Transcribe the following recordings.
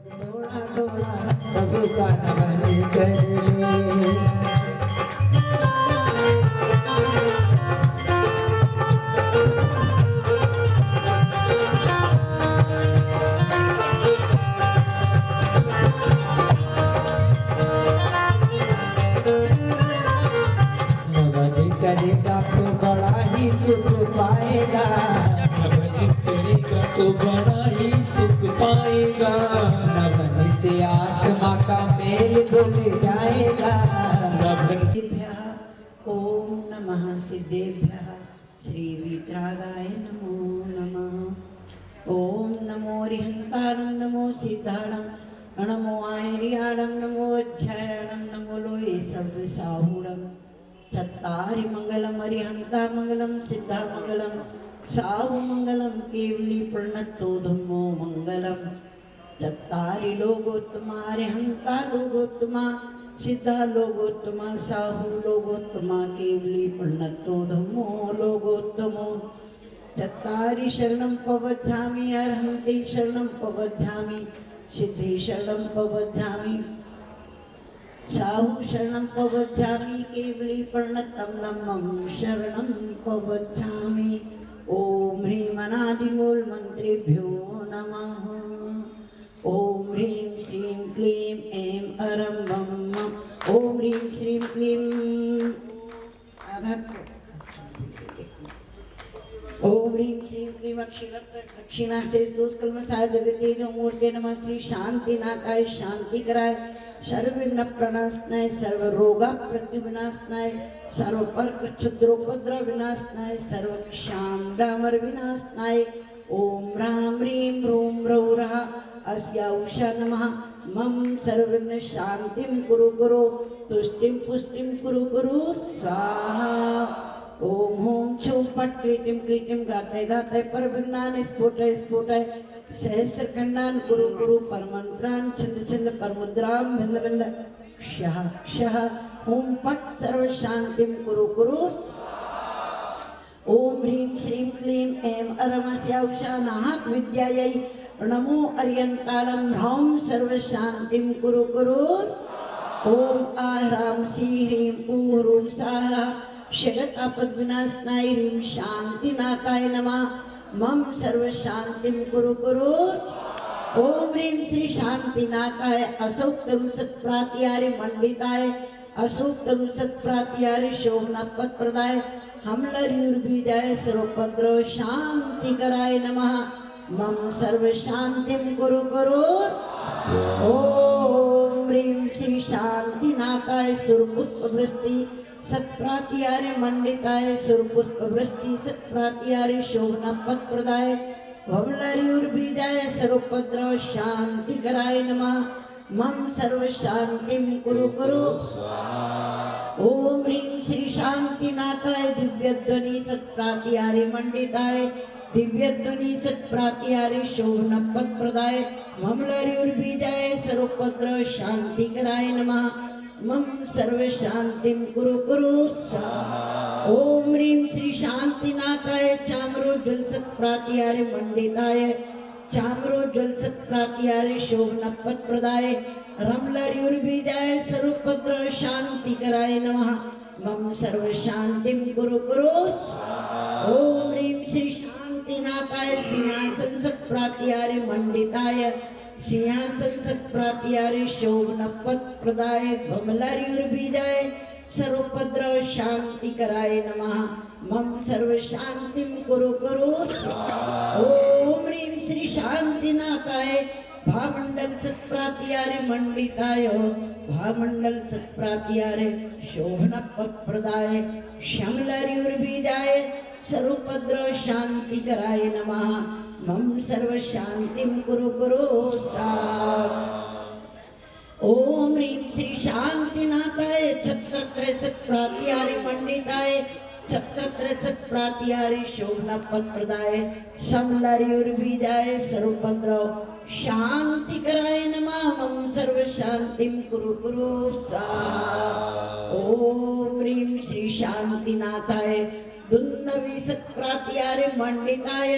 थोड़ा थोड़ा प्रभु का नमन कर ले। नमन करेगा तो बड़ा ही सुख पाएगा। नमन करेगा तो बड़ा ही सुख पाएगा। नमन से आत्मा का मेल धुल जाएगा। नमन ओम नमः सिद्धेभ्यः श्री वीतरागाय नमो नमः। ओम नमो रिहंताणं नमो सिद्धाणं नमो आयर्याणं नमो अध्यायाणं नमो लोये सर्वसाहूणं। चत्तारि मंगलम अरिहंता मंगलम सिद्धा मंगलम साहु मंगलम केवली प्रणतो धम्मो मंगलम। चत्तारि लोगोत्तमा अरिहंता लोगोत्तमा सिद्धा लोगोत्तमा साहु लोगोत्तमा केवली प्रणतो धम्मो लोगोत्तमो। चत्तारि शरणं पवध्यामि अर्हन्ति शरणं पवध्यामि सिद्धि शरणं पवध्यामि साहु शरणं पवध्यामि केवली प्रणतं नमं शरणं पवध्यामि। ओम ह्रीं अनादिमूल मंत्रेभ्यो नमः। ओम ह्रीं श्रीं क्लीं ऐं अरं बं मं। ओम ह्रीं श्रीं क्लीं ओम ह्रीं श्रीं क्लीं दक्षिणास्ते स्तोत्रकल्मषाय जगते मूर्ते नमः। श्री शांतिनाथाय शांतिकराय सर्वविघ्न प्रणाशनाय सर्व रोग प्रतिविनाशनाय सर्व पर्क क्षुद्रोपद्रव विनाशनाय सर्व क्षाम डामर विनाशनाय। ओम राम ह्रीं रूम रौरः अस्या उषा नमः। मम सर्वविघ्न शांतिं कुरु कुरु तुष्टिं पुष्टिं कुरु कुरु स्वाहा। ओम होम छुम पट क्रीटिम क्रीटिम गाते गाते पर विज्ञान स्फोटय स्फोटय सहस्र खंडान कुरु कुरु परमंत्रान छिंद छिंद परमुद्राम भिंद भिंद क्षः क्षः। ओम पट सर्व शांतिम कुरु कुरु। ओम ह्रीं श्रीं क्लीं ऐं अरमस्या उषा नाहक विद्यायै नमो अर्यंतारं ह्रौं सर्व शांतिम कुरु कुरु। ओम आह्रां श्री ह्रीं ऊरूं सारा जगत आपद विनाशनाय ह्रीं शांतिनाथाय नमः। मम सर्व शांतिं कुरु कुरु। ओम ह्रीं श्री शांतिनाथाय अशोक तरुसत प्रातिहारी मंडिताय अशोक तरुसत प्रातिहारी शोभना पद प्रदाय हमलर्युर्बीजाय सर्वोपद्रव शांति कराय नमः। मम सर्व शांतिं कुरु कुरु। ओम ह्रीं श्री शांतिनाथाय सुरपुष्प वृष्टि सत्प्रातिहारी मंडिताय सुरपुष्प वृष्टि सत्प्रातिहारी शोभना पद प्रदाय भवलर्युर्बीजाय सर्वोपद्रव शांति कराय नमः। मम सर्व शांतिं कुरु कुरु। ओम ह्रीं श्री शांतिनाथाय दिव्यध्वनि सत्प्रातिहारी मंडिताय दिव्यध्वनि सत्प्रातिहारी शोभना पद प्रदाय भवलर्युर्बीजाय सर्वोपद्रव शांति कराय नमः। मम सर्व शांतिं कुरु कुरु स्वाहा। ओम ह्रीं श्री शांतिनाथाय चाम्रोज्वल सत्प्रातिहारी मंडिताय चाम्रोज्वल सत्प्रातिहारी शोभना पद प्रदाय रमलर्युर्बीजाय सर्वोपद्रव शांति कराय नमः। मम सर्व शांतिं कुरु कुरु स्वाहा। ओम ह्रीं श्री शांतिनाथाय सिंहासन सत्प्रातिहारी मंडिताय सिंहासन सत्प्रातिहारी शोभना पद प्रदाय भमलर्युर्बीजाय सर्वोपद्रव शांति कराय नमः। मम सर्व शांतिं कुरु कुरु। ओम ह्रीं श्री शांतिनाथाय भामंडल सत्प्रातिहारी मंडिताय भामंडल सत्प्रातिहारी शोभना पद प्रदाय श्यामलर्युर्बीजाय सर्वोपद्रव शांति कराय नमः। मम सर्व शांतिं कुरु कुरु स्वाहा। ओम ह्रीं श्री शांतिनाथाय छत्रत्रय सत्प्रातिहारी मंडिताय छत्रत्रय सत्प्रातिहारी शोभना पद प्रदाय समलर्युर्बीजाय सर्वोपद्रव शांति कराय नमः। मम सर्व शांतिं कुरु कुरु स्वाहा। ओम ह्रीं श्री शांतिनाथाय दुन्दवीसत्प्रातिहारे मण्डिताय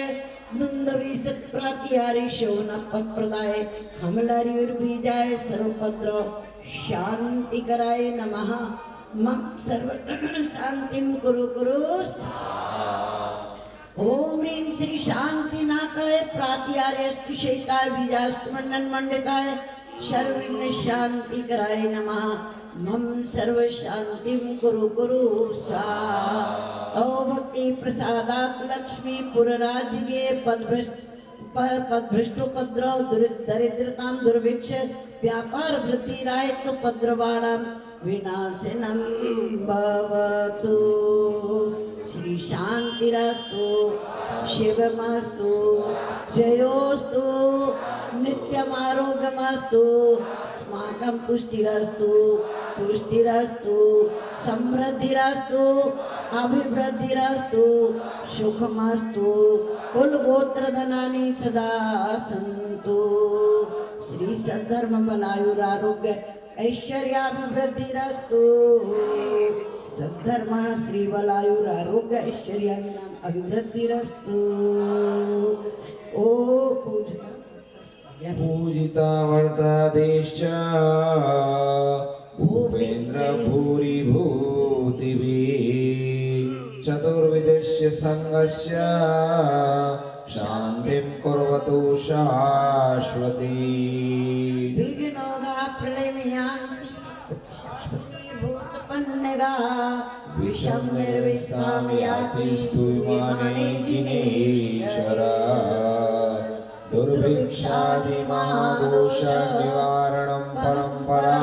दुन्दवीसत्प्रातिहारे शोभनपदप्रदाय कमलारियुर्बीजाय सर्वभद्र शान्तिकराय नमः मम सर्व शान्तिं कुरु कुरु ओम ह्रीं श्री शांतिनाथाय प्रातिहार्यस्तु शेताय बीजास्तु मंडन मंडिताय सर्वविघ्न शांति कराय नमः मम सर्व शांतिं कुरु कुरु स्वाहा ओ भक्ति प्रसादात् लक्ष्मी पुरराजिगे पदभ्रष्टोपद्रव दरिद्रतां दुर्भिक्ष व्यापार वृद्धिरायत उपद्रवाणां विनाशनं भवतु श्री शांतिरास्तु शिवमस्तु जयोस्तु नित्यमारोग्यमस्तु अस्माकं पुष्टिरस्तु पुष्टिरस्तु समृद्धिरस्तु अभिवृद्धिरस्तु सुखमस्तु कुलगोत्रधनानि सदा सन्तु श्री सद्धर्म बलायुरारोग्य ऐश्वर्याभिवृद्धिरस्तु सद्धर्म श्री बलायुरारोग्य ऐश्वर्याणाम् अभिवृद्धिरस्तु ओ पूजिता वर्तादेश्च भूपेन्द्र भूरि भूतिभिः चतुर्विधस्य संगस्य शान्तिं कुर्वतु शाश्वती विघ्नोगा प्रलयमयान्ति भूतपन्नगा विषं निर्विस्तां याति स्तूयमाने जिनेश्वरा दुर्भिक्षादिमादोषनिवारणं परम्परा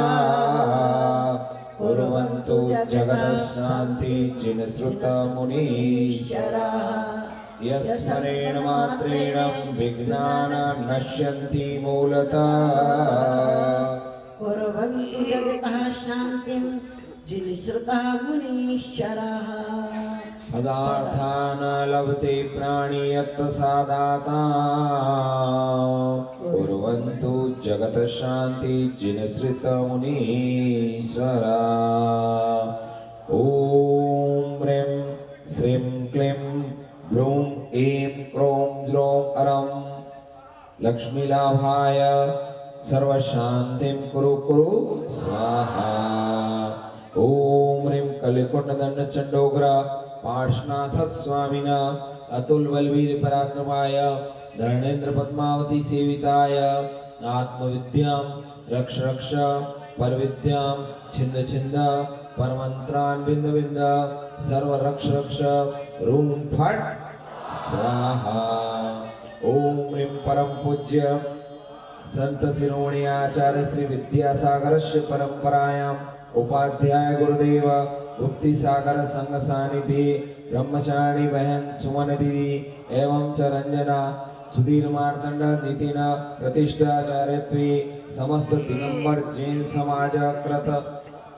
कुर्वन्तु जगतः शान्ति जिनश्रुतमुनीश्वराः यस्मरेण मात्रेण विघ्नानि नश्यन्ति मूलतः कुर्वन्तु जगतः शान्तिं जिनश्रुतः मुनीश्वराः पदार्थान् लभते प्राणी यत्प्रसादात् कुर्वन्तु जगतः शान्ति जिनश्रुतमुनीश्वरा ॐ ह्रीं श्रीं क्लीं ब्लूं ऐं क्रों ज्रों अरं लक्ष्मीलाभाय सर्वशान्तिं कुरु कुरु स्वाहा ॐ ह्रीं कलिकुण्डदण्डचण्डोग्र पार्श्वनाथ स्वामिना अतुल बलवीर पराक्रमाय धरणेन्द्र पद्मावती सेविताय आत्मविद्यां रक्ष रक्ष परविद्यां छिन्द छिन्द परमंत्रान् बिंद बिंद सर्व रक्ष रक्ष रूम फट स्वाहा ओम ह्रीं परम पूज्य संत शिरोमणि आचार्य श्री विद्यासागरस्य परंपरायाम् उपाध्याय गुरुदेव गुप्ति सागर संघ सानिधि ब्रह्मचारिणी बहन सुमन दीदी एवं च रंजना सुधीर मार्तंड नितिन प्रतिष्ठाचार्यत्वे समस्त दिगंबर जैन समाज कृत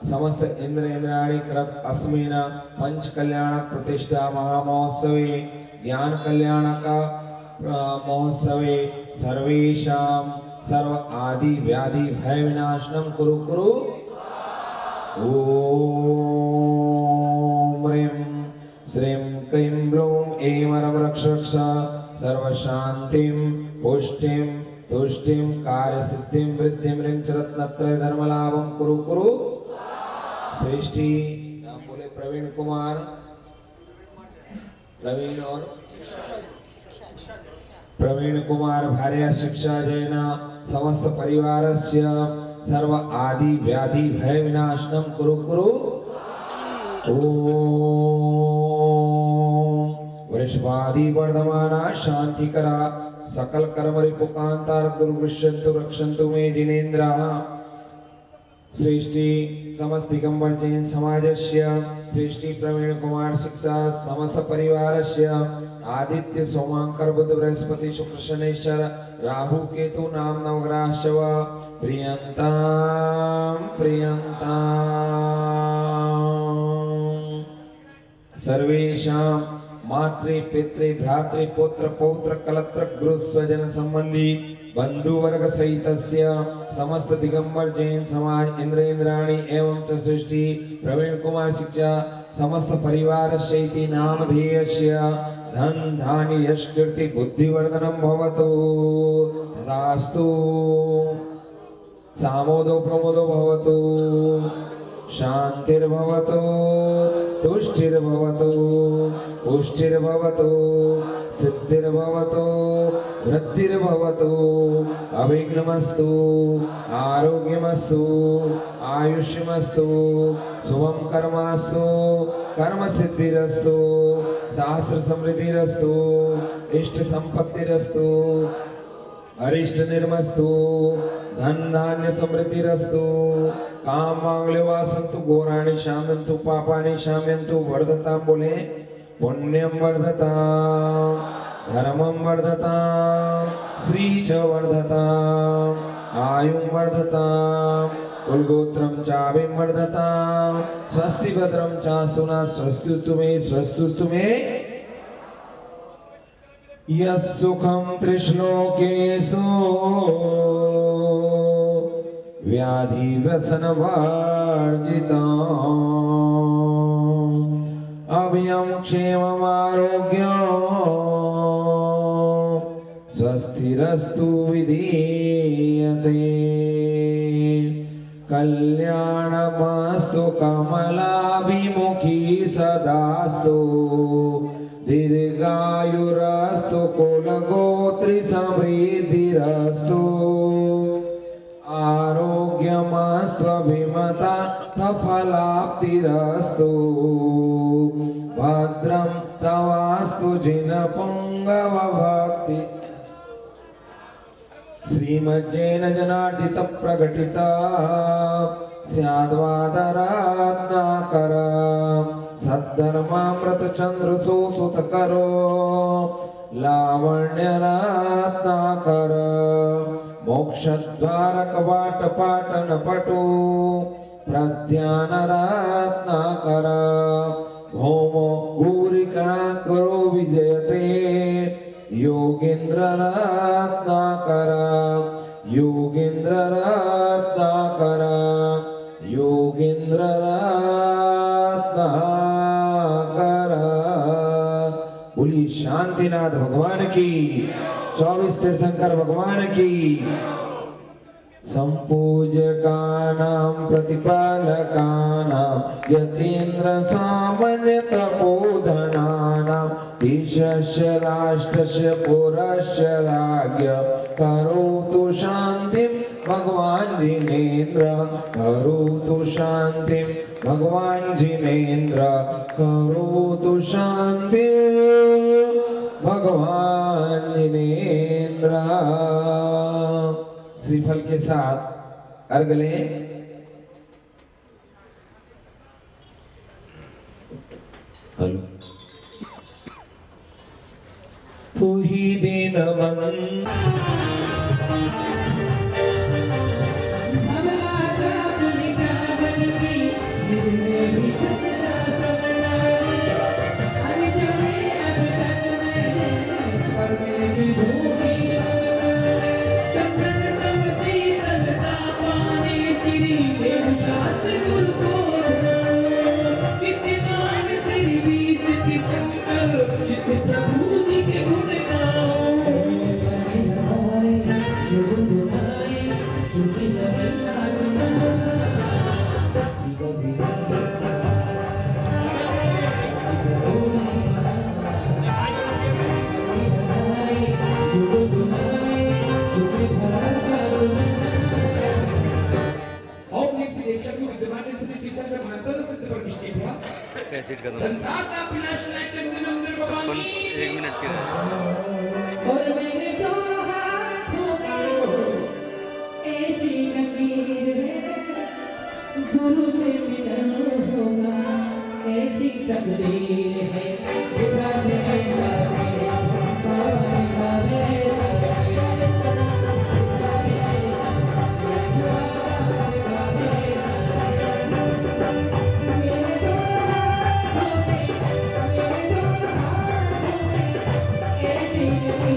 समस्त इंद्र इंद्राणी कृत अस्मिन् पंच कल्याणक प्रतिष्ठा महामहोत्सवे ज्ञान कल्याणक महोत्सवे सर्वेषां सर्व आदि व्याधि भय विनाशनं कुरु कुरु ॐ ह्रीं श्रीं क्लीं ब्लूं ऐं वरं रक्ष रक्ष सर्वशान्तिं पुष्टिं तुष्टिं कार्यसिद्धिं वृद्धिं ह्रीं च रत्नत्रय धर्मलाभं कुरु कुरु सृष्टि नाम बोले प्रवीण कुमार प्रवीण कुमार भार्या शिक्षा जैन समस्त परिवारस्य सर्व आदि व्याधि भय विनाशनं कुरु कुरु ॐ वृषभादि वर्धमाना शांतिकरा सकल कर्म रिपुकांतार दुर्गुष्यन्तु रक्षन्तु मे जिनेन्द्राः सृष्टि समस्त दिगंबर जैन समाजस्य सृष्टि प्रवीण कुमार शिक्षा समस्त परिवारस्य आदित्य सोमांकर बुध बृहस्पति शुक्र शनैश्चर राहु केतु नाम नवग्रहश्च प्रियंतां सर्वेषां मातृ पितृ भ्रातृ पुत्र पौत्र कलत्र गुरु स्वजन संबंधी बंधु वर्ग सहितस्य समस्त दिगंबर जैन समाज इंद्र इंद्राणी एवं च सृष्टि प्रवीण कुमार शिक्षा समस्त परिवारस्यैति नामधेयस्य धन धान्य यश कीर्ति बुद्धिवर्धनं भवतु तथास्तु। सामोदो प्रमोदो भवतु शांतिर्भवतु तुष्टिर्भवतु पुष्टिर्भवतु सिद्धिर्भवतु वृद्धिर्भवतु अविघ्नमस्तु आरोग्यमस्तु आयुष्यमस्तु शुभं कर्मास्तु कर्म सिद्धिरस्तु शास्त्र समृद्धिरस्तु इष्ट संपत्तिरस्तु अरिष्ट निर्मस्तु धन धान्य समृद्धिरस्तु काम मांगल्य वासन्तु घोराणि शाम्यन्तु पापानि शाम्यन्तु वर्धतां बोले पुण्यं वर्धतां धर्मं वर्धतां श्री च वर्धतां आयुं वर्धतां कुलगोत्रं चाभिं वर्धतां स्वस्ति भद्रं चास्तु नः स्वस्तुस्तु मे यस्सुखं त्रिश्लोकेषु व्याधिव्यसनवर्जितम् अभयं क्षेममारोग्यं स्वस्तिरस्तु विधीयते कल्याणमस्तु कमलाभिमुखी सदास्तु दीर्घायुरस्तु कुलगोत्री समृद्धिरस्तु आरोग्यमस्तु अभिमता फलाप्तिरस्तु भद्रं तवास्तु जिनपुङ्गव भक्ति श्रीमज्जेन जनार्जित प्रकटित स्याद्वादरात्नाकर सद्धर्मामृत चंद्र सुसुत करो लावण्यरात्नाकर मोक्षद्वार कवाट पाटन पटु प्रध्यानरात्नाकर भौमो गौरिकणाकरो विजयते योगेन्द्ररात्नाकर योगेन्द्ररात्नाकर योगेन्द्ररात्नाकर। बोली शांतिनाथ भगवान की 24 तीर्थंकर भगवान की। संपूजकानां प्रतिपालकानां यतीन्द्र सामान्य तपोधनानां ईशस्य राष्ट्रस्य पुरस्य राज्ञ करोतु शान्तिं भगवान् जिनेन्द्र करोतु शान्तिं भगवान् जिनेन्द्र करोतु शान्तिं भगवान् जिनेन्द्र। श्रीफल के साथ अर्घ लें। तू ही दीनबंधु संसार का विनाश नहीं चंद्र भगवान 1 मिनट के और मैंने तो हाथों में ऐसी लकीर है गुरु से मिलन होगा ऐसी तकदीर है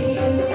Thank you.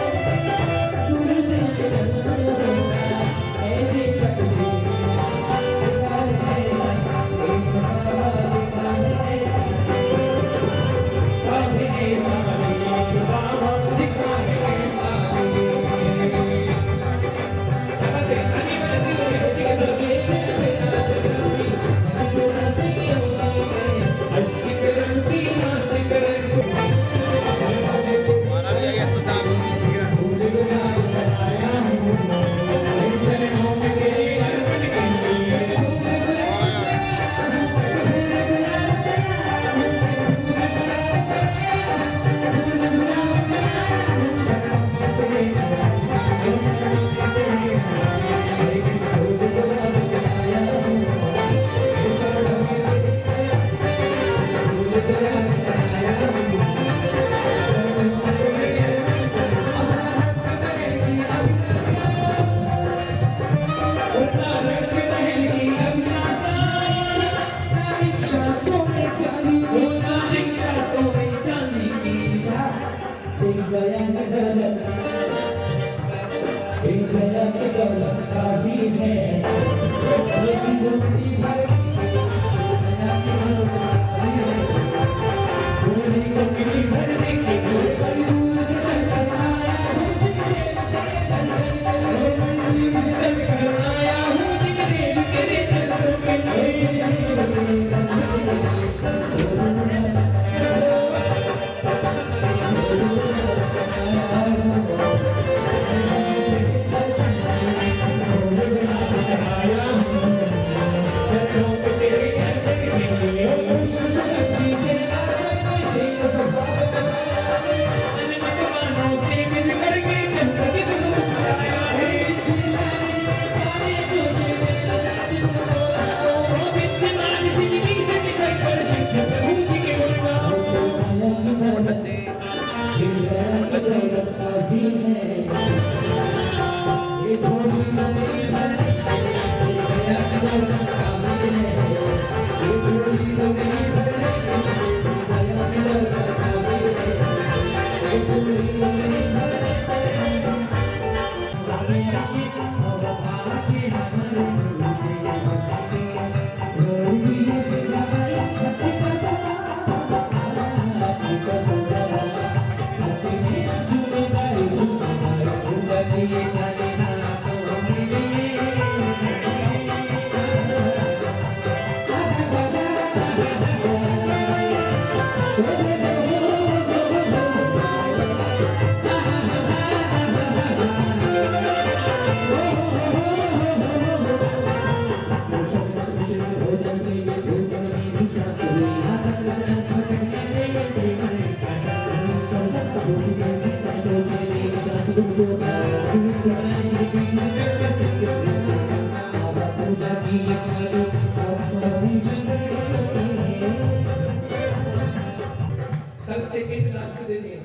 कल सेकंड लास्ट दिन है,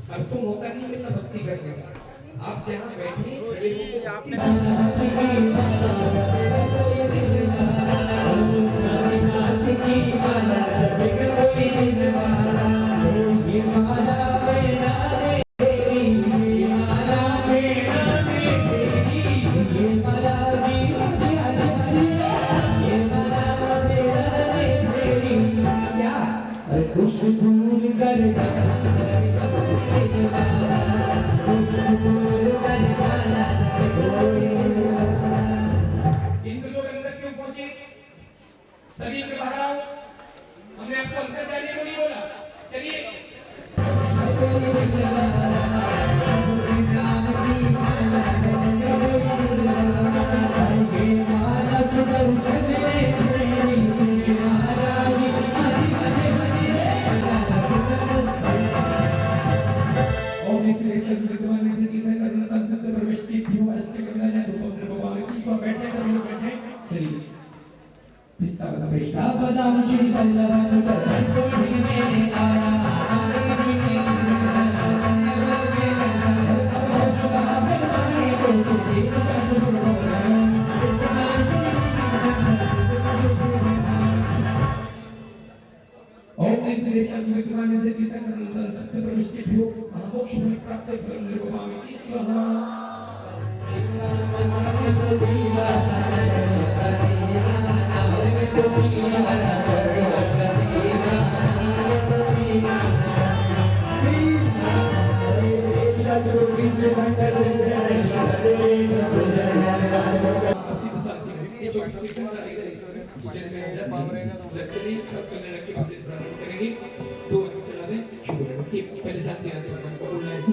परसों मौका नहीं मिलना भक्ति करने का। आप जहाँ बैठे इंद्र लोग अंदर क्यों पहुंचे? तभी के बाहर आओ। हमने आपको अंदर जाने को नहीं बोला। चलिए।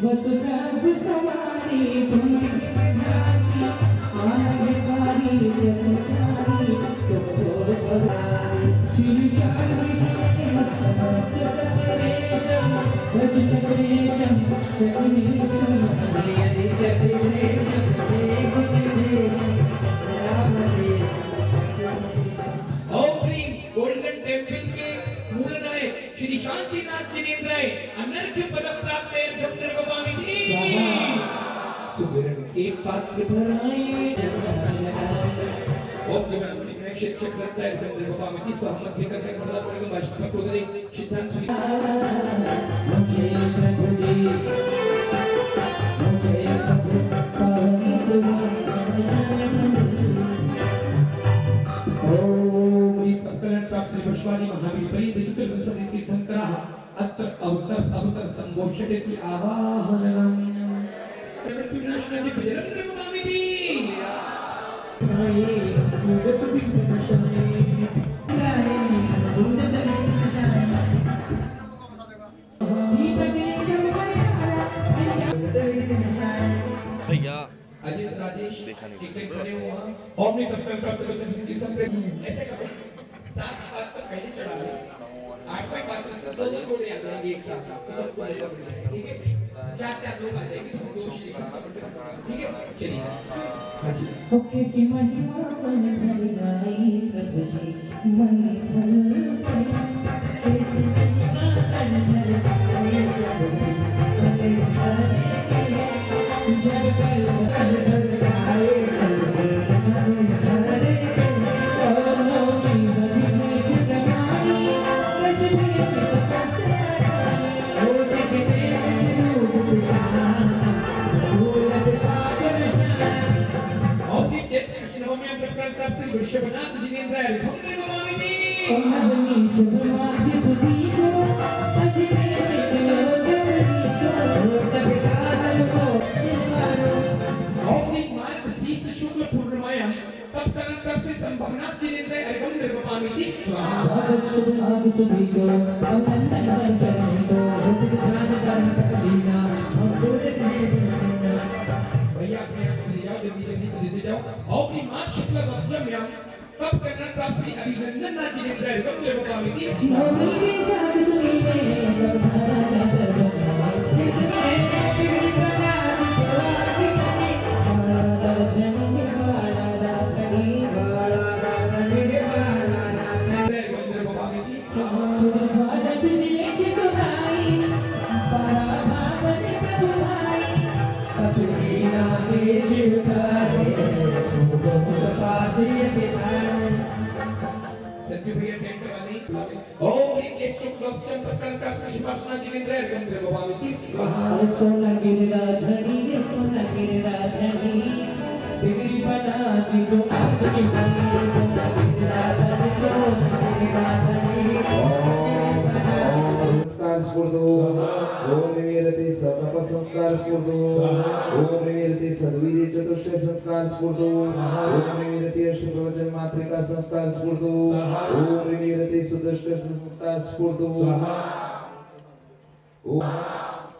बस सब सवारी तुम्हें बधाई आगे बारी जगतारी तो श्री शांति सच चक्रेशम चक्रेशम हरियदि चक्रेशम गोल्डन टेम्पल के मूलनाय श्री शांतिनाथ जिनेन्द्राय अनर्घ्य पद प्राप्त सुवर्ण के पात्र भराए ओम विमान सिंह शिक्षक लगता है चंद्र बाबा में की सहमत भी करने का मतलब पड़ेगा भाषण पर उधर सिद्धांत सुनी मुझे प्रभु जी मुझे प्रभु अवतर संघोषयति आवाहनम् प्रकृतिविनाशनाय भजरन्द्रमुदामिति त्राये मुदतविघ्ननाशाय त्राये मुदतविघ्ननाशाय भैया अजित राजेश एक खड़े हुए हैं ओमनी तब तक प्राप्त करते हैं सिद्धि तक ऐसे करो 7 बात तक पहले चढ़ा ले 8वें बात से दोनों जोड़े आ जाएंगे एक साथ तो सबको ऐसा ठीक है 4 लोग आ जाएंगे सब दो श्री ठीक है चलिए ओके महिमा मन भर गाई प्रभु जी मन भर कैसी महिमा मन भर गाई प्रभु जी मन भर जग कल भर गाई प्रभु जी मन भर ओमी बलि जग रमाई कश्मीर से ओ देखने रूप पिछाना भूलत पागल और जी चैत्र कृष्ण नवमी में प्रकट से वृषभनाथ जिनेंद्र हरिभद्र नमामिति ओम नवनी शुभमाध्य सुधीको अजिते मार्ग शीर्ष शुक्ल पूर्णिमायां तब करण तब से संभवनाथ जिनेंद्र हरिभद्र नमामिति स्वाहा शुभमाध्य सुधीको अनंतन चरणो भक्ति ध्यान लीला हम पूरे भैया अपने आप ले जाओ जल्दी जल्दी चले जाओ और भी मार्ग शुक्ल वर्षम्यां तब करण तब से अभिनंदन नाथ जिनेंद्र हरिभद्र नमामिति नवमी साध सुनीले प्रभाता सर्वदा जितने बिगड़ी प्रणाम करवाती कने बाला धनी बाला दातनी बाला दातनी बाला हरिभद्र नमामिति स्वाहा सुभान सुजिले के सुहाई बाला भागवत प्रभु भाई अपनी नामे शिवकारे तुमको सपासी के नाम सत्य भैया टेंट वाली ओम ह्रीं केशव लक्ष्यम तत्करण तब से शुभासना जिनेंद्र हरिभद्र नमामिति स्वाहा सोना गिरिराधनी रे सोना गिरिराधनी बिगड़ी बनाती तो आपकी बनी सोना गिरिराधनी सोना गिरिराधनी संस्कार स्फूर्तो ओम निमीरति सतप संस्कार स्फूर्तो ओम निमीरति सद्वीर्य चतुष्टय संस्कार स्फूर्तो ओम निमीरति अष्ट प्रवचन मात्रिका संस्कार स्फूर्तो ओम निमीरति सुदृष्ट संस्कार स्फूर्तो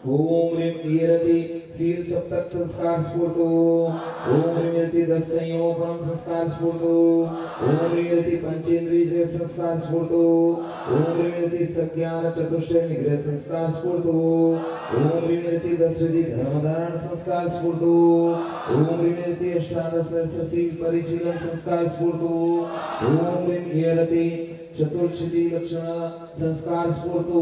ओम ह्रीं ईरति सील सप्तक संस्कार स्फूर्तो ओम ह्रीं ईरति 10 संयोपनम संस्कार स्फूर्तो ओम ह्रीं ईरति पंचेंद्रिय संस्कार स्फूर्तो ओम ह्रीं ईरति सज्ञान चतुष्टय निग्रह संस्कार स्फूर्तो ओम ह्रीं ईरति 10 विधि धर्म धारण संस्कार स्फूर्तो ओम ह्रीं ईरति अष्टादश सहस्त्र सील परिशीलन संस्कार स्फूर्तो ओम ह्रीं ईरति चतुर्षिति लक्षण संस्कार स्फूर्तो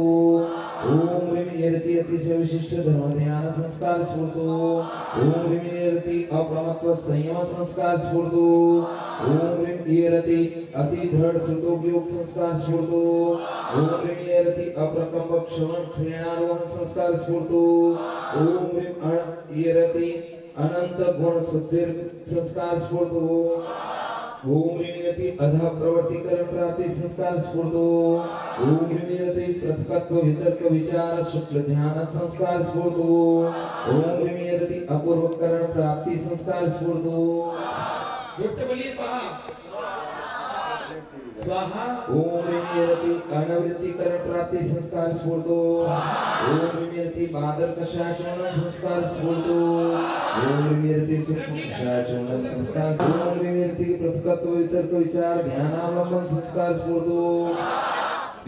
ओम ह्रीं ईरति अतिशय विशिष्ट धर्म ध्यान संस्कार स्फूर्तो ओम ह्रीं ईरति अप्रमत्व संयम संस्कार स्फूर्तो ओम ह्रीं ईरति अति दृढ़ सुतोपयोग संस्कार स्फूर्तो ओम ह्रीं ईरति अप्रकंप क्षमण श्रेणारोहण संस्कार स्फूर्तो ओम ह्रीं ईरति अनंत गुण सुधीर संस्कार स्फूर्तो ओम ह्रीं अधा प्रवर्तिकरण प्राप्ति संस्कार स्फूर्तो ओम ह्रीं प्रथकत्व वितर्क विचार शुक्ल ध्यान संस्कार स्फूर्तो ओम ह्रीं अपूर्वकरण प्राप्ति संस्कार स्फूर्तो जोर से बोलिए स्वाहा स्वाहा ओम ह्रीं अनवृत्तिकरण प्राप्ति संस्कार स्फूर्तो ओम ह्रीं बादर कषायचूर्णन संस्कार स्फूर्तो ओम ह्रीं सूक्ष्म कषायचूर्णन संस्कार ओम ह्रीं प्रथकत्व वितर्क विचार ध्यानावलंबन संस्कार स्फूर्तो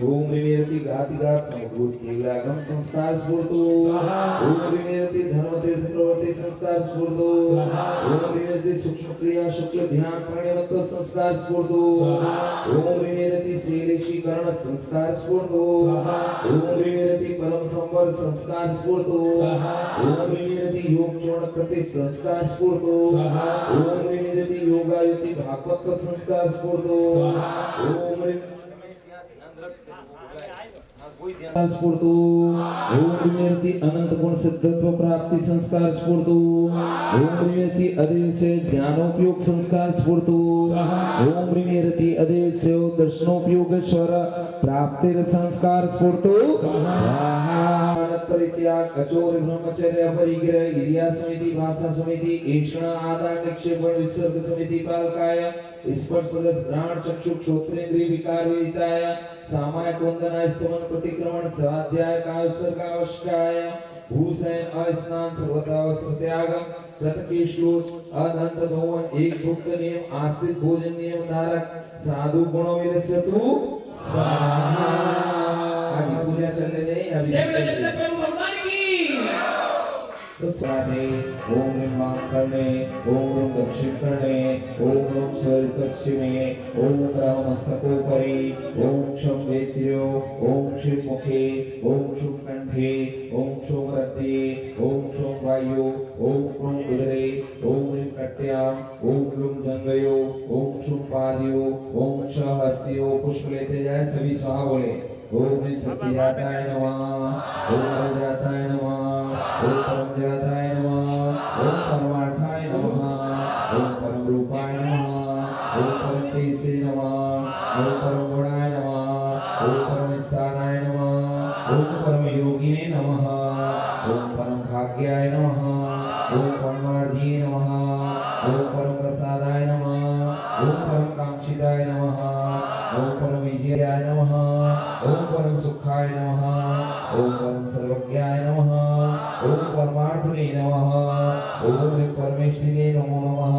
ओम ह्रीं घाति घात समभूत केवलागम संस्कार स्फूर्तो ओम ह्रीं धर्म तीर्थ प्रवृत्ति संस्कार स्फूर्तो ओम ह्रीं सूक्ष्म क्रिया शुक्ल ध्यान परिणमत्व संस्कार स्फूर्तो ओम ह्रीं शीलेशीकरण संस्कार स्फूर्तो ओम ह्रीं परम संवर संस्कार स्फूर्तो ओम ह्रीं योग चूर्ण कृति संस्कार स्फूर्तो ओम ह्रीं योगायुति भागवत संस्कार स्फूर्तो ओम ह्रीं स्फूर्तु ओम प्रियति अनंत गुण सिद्धत्व प्राप्ति संस्कार स्फूर्तु ओम प्रियति अदेश ज्ञानोपयोग संस्कार स्फूर्तु ओम प्रियति अदेश दर्शनोपयोगेश्वर प्राप्ति संस्कार स्फूर्तु स्वाहा परित्याग अचोर ब्रह्मचर्य परिग्रह इरिया समिति भाषा समिति ऐषणा आदान निक्षेपण विसर्ग समिति पालकाय स्पर्श रस घ्राण चक्षु श्रोत्रेंद्रिय विकार विहिताय सामायिक वंदना स्तमन प्रतिक्रमण स्वाध्याय काय सर्गावश्काय भूषण अस्नान सर्वथा वस्त्र त्याग कृतकेशलोच अनंत धोवन एक भुक्त नियम आस्तिक भोजन नियम धारक साधु गुणों विलस्यतु स्वाहा। अभी पूजा चलने दें अभी प्रभु भगवान की स्वाहे ओम निर्माण करने ओम दक्षिण करने ओम स्वर पश्चिमे ओम रामस्तको परे ओम क्षम वेत्र्यो ओम शिव मुखे ओम शुभ कंठे ओम क्षोम रद्ये ओम क्षोम वायु ओम क्रोम उदरे ओम ह्रीं कट्याम ओम लुम जंगयो ओम शुभ पादयो ओम श हस्तियो पुष्प लेते जाए सभी स्वाहा बोले ओम सत्याताय नमः ओम रजाताय नमः ओम परम जाताय नमः ओम परमार्थाय नमः ओम परम रूपाय नमः ओम परम तेजसे नमः ओम परम गुणाय नमः ओम परम स्थानाय नमः ओम परम योगिने नमः ओम परम भाग्याय नमः ओम परमार्थिये नमः ओम परम प्रसादाय नमः ओम परम कांक्षिताय नमः ओम परम विजयाय नमः ओम परम सुखाय नमः ओम परम सर्वज्ञाय नमः ओम परमार्थने नमः ओम परमेष्ठिने नमो नमः।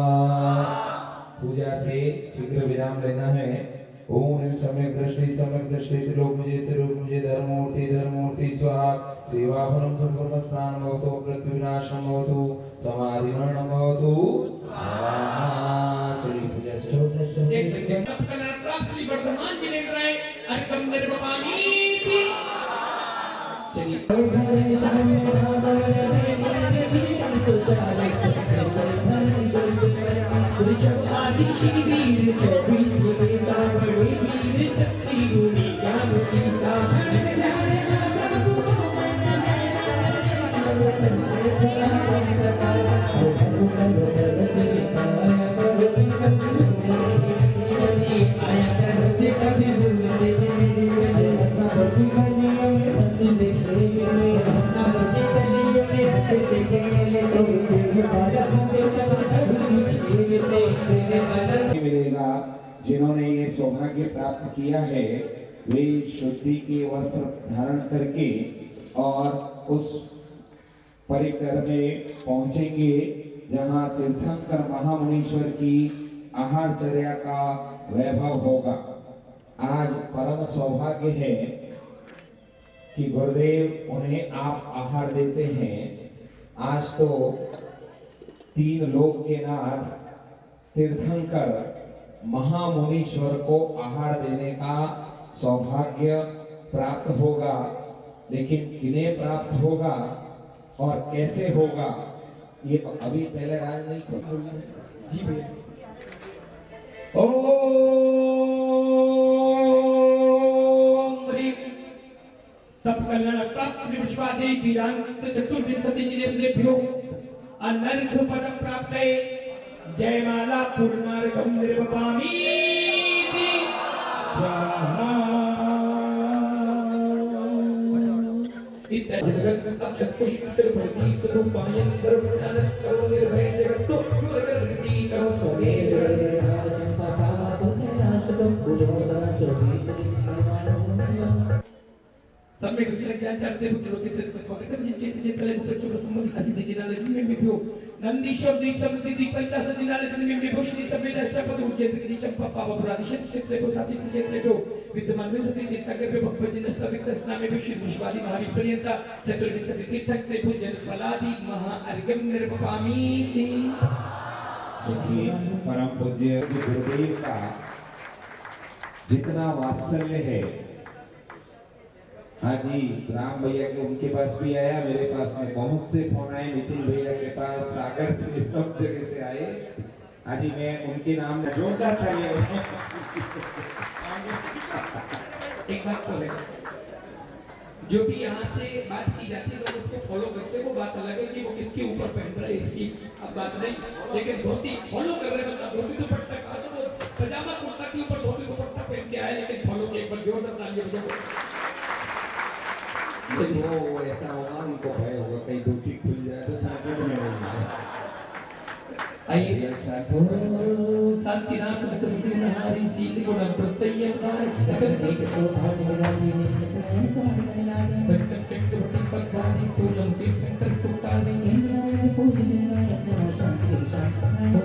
पूजा से शीघ्र विराम लेना है। ओम सम्यक दृष्टि त्रिलोक मुझे धर्ममूर्ति स्वाहा सेवा फलम संपर्कस्थान भवतु प्रत्युनाशम भवतु समाधि मरणम भवतु स्वाहा। चलिए पूजा से एक मिनट कलर प्राप्त श्री वर्धमान जिनेन्द्राय अर्कम निर्मपामी चलिए आदि श्री वीर चौबीस के सावरे वीर शक्ति गुणी ज्ञानों मिलेगा। जिन्होंने ये सौभाग्य प्राप्त किया है वे शुद्धि के वस्त्र धारण करके और उस परिकर में पहुंचेंगे जहां तीर्थंकर महामुनीश्वर की आहारचर्या का वैभव होगा। आज परम सौभाग्य है कि गुरुदेव उन्हें आप आहार देते हैं। आज तो तीन लोक के नाथ तीर्थंकर महामुनीश्वर को आहार देने का सौभाग्य प्राप्त होगा, लेकिन किन्हें प्राप्त होगा और कैसे होगा ये अभी पहले राज नहीं खोला। जी भैया ओम ह्रीं तप कल्याण प्राप्त श्री विश्वादेवी वीरांत चतुर्विंशति जिनेन्द्रेभ्यो अनर्घ पद प्राप्त जयमाला पूर्णार्घम निर्वपामि स्वाहा। इत्यजगत अक्षत पुष्प प्रदीप धूपायन करुणान करो निर्भय जगत्सो दुर्गति करो सदेव निर्भाजन साक्षात् नाशकं पूजो सदा चौबीस सम्यक दर्शनाचार्य चरते पुत्र लोके स्थित पवित्रम जिन चिंतले पुत्र संबंध असिद्धि जिनाले दिन में विभो नंदीश्वर दीप समृद्धि दीप पंचास जिनाले दिन में विभो श्री सभ्य अष्टपद उज्जैन की चंपा पाव पुरादिशत क्षेत्र को साथी से क्षेत्र को विद्यमान विंशति तीर्थंकर पे भक्त जिन अष्टविक स्नान में विश्व विश्वादि महाविपर्यंता चतुर्विंशति तीर्थंकर पूजन फलादि महा अर्घ्यम निर्वपामि। परम पूज्य गुरुदेव का जितना वात्सल्य है, हाँ जी, राम भैया के उनके पास भी आया, मेरे पास में बहुत से फोन आए, नितिन भैया के पास, सागर से, सब जगह से आए। हाँ जी, मैं उनके नाम में जोड़ता था ये। एक बात तो है जो भी यहाँ से बात की जाती है लोग उसको फॉलो करते हैं, वो बात अलग है कि वो किसके ऊपर पहन रहा है इसकी अब बात नहीं, लेकिन धोती फॉलो कर रहे हैं, मतलब धोती दुपट्टा का तो वो पजामा कुर्ता के ऊपर धोती दुपट्टा पहन के आए, लेकिन फॉलो के एक बार जोरदार तालियां बजाओ। वो ऐसा होगा, उनको भय होगा कहीं धोती खुल जाए तो संकट में नहीं है। आइए शांति नाम तो सिंहारी सीत को न प्रस्तयम कार अगर एक सो भाग निराली ने पत्तन टेक्ट रोटी पकवानी सोलम के कंकर सुतानी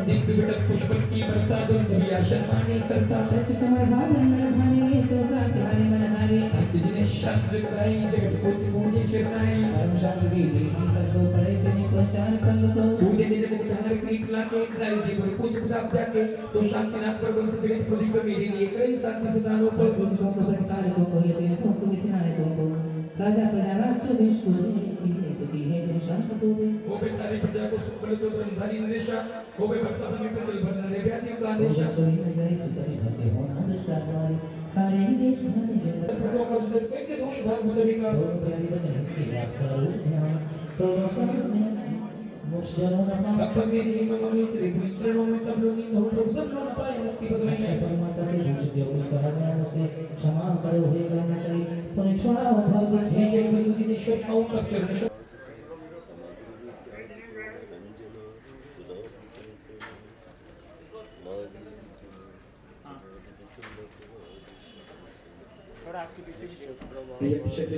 दीप विगत पुष्प की बरसा दो दिव्या शर्मानी सरसा सत्य कमल भावन भानी तो प्राप्त हारी मन हारी सत्य जिने शास्त्र गाई जगत को पूजे शरणाई धर्म शास्त्र की रीति सबको पढ़े बिने प्रचार संग को पूजे निज मुक्त हर कीट लाके त्राई जी को पूज पूजा जाके सो शांतिनाथ पर बंस जगत पुरी को मेरे लिए कई शांति सदानों पर पूज को प्रकार को कहते हैं तो इतना है तो राजा प्रजा राष्ट्र देश को की है जन शांत तो वो बे सारी प्रजा को सुख मिले तो धनधारी नरेशा वो बे वर्षा समित जल भरना रे व्याधि का नेशा सोई न जाए सुसरी भक्ति होना दुष्टावारी सारे देश धन जन प्रभु का सुदेश के दोष भाग सभी का प्यारी वचन की बात करो ध्यान तो समझ में मोक्ष जनो न तब मेरी मम्मी तेरे चरणों में तब लोग इन प्रभु सब लोग पाए मुक्ति बदलाई है परमात्मा से दोष जो उसका हृदय से क्षमा करो हे गण करी पुण्य छोड़ा भव से एक बंधु जी ने ईश्वर पाऊं तब चरण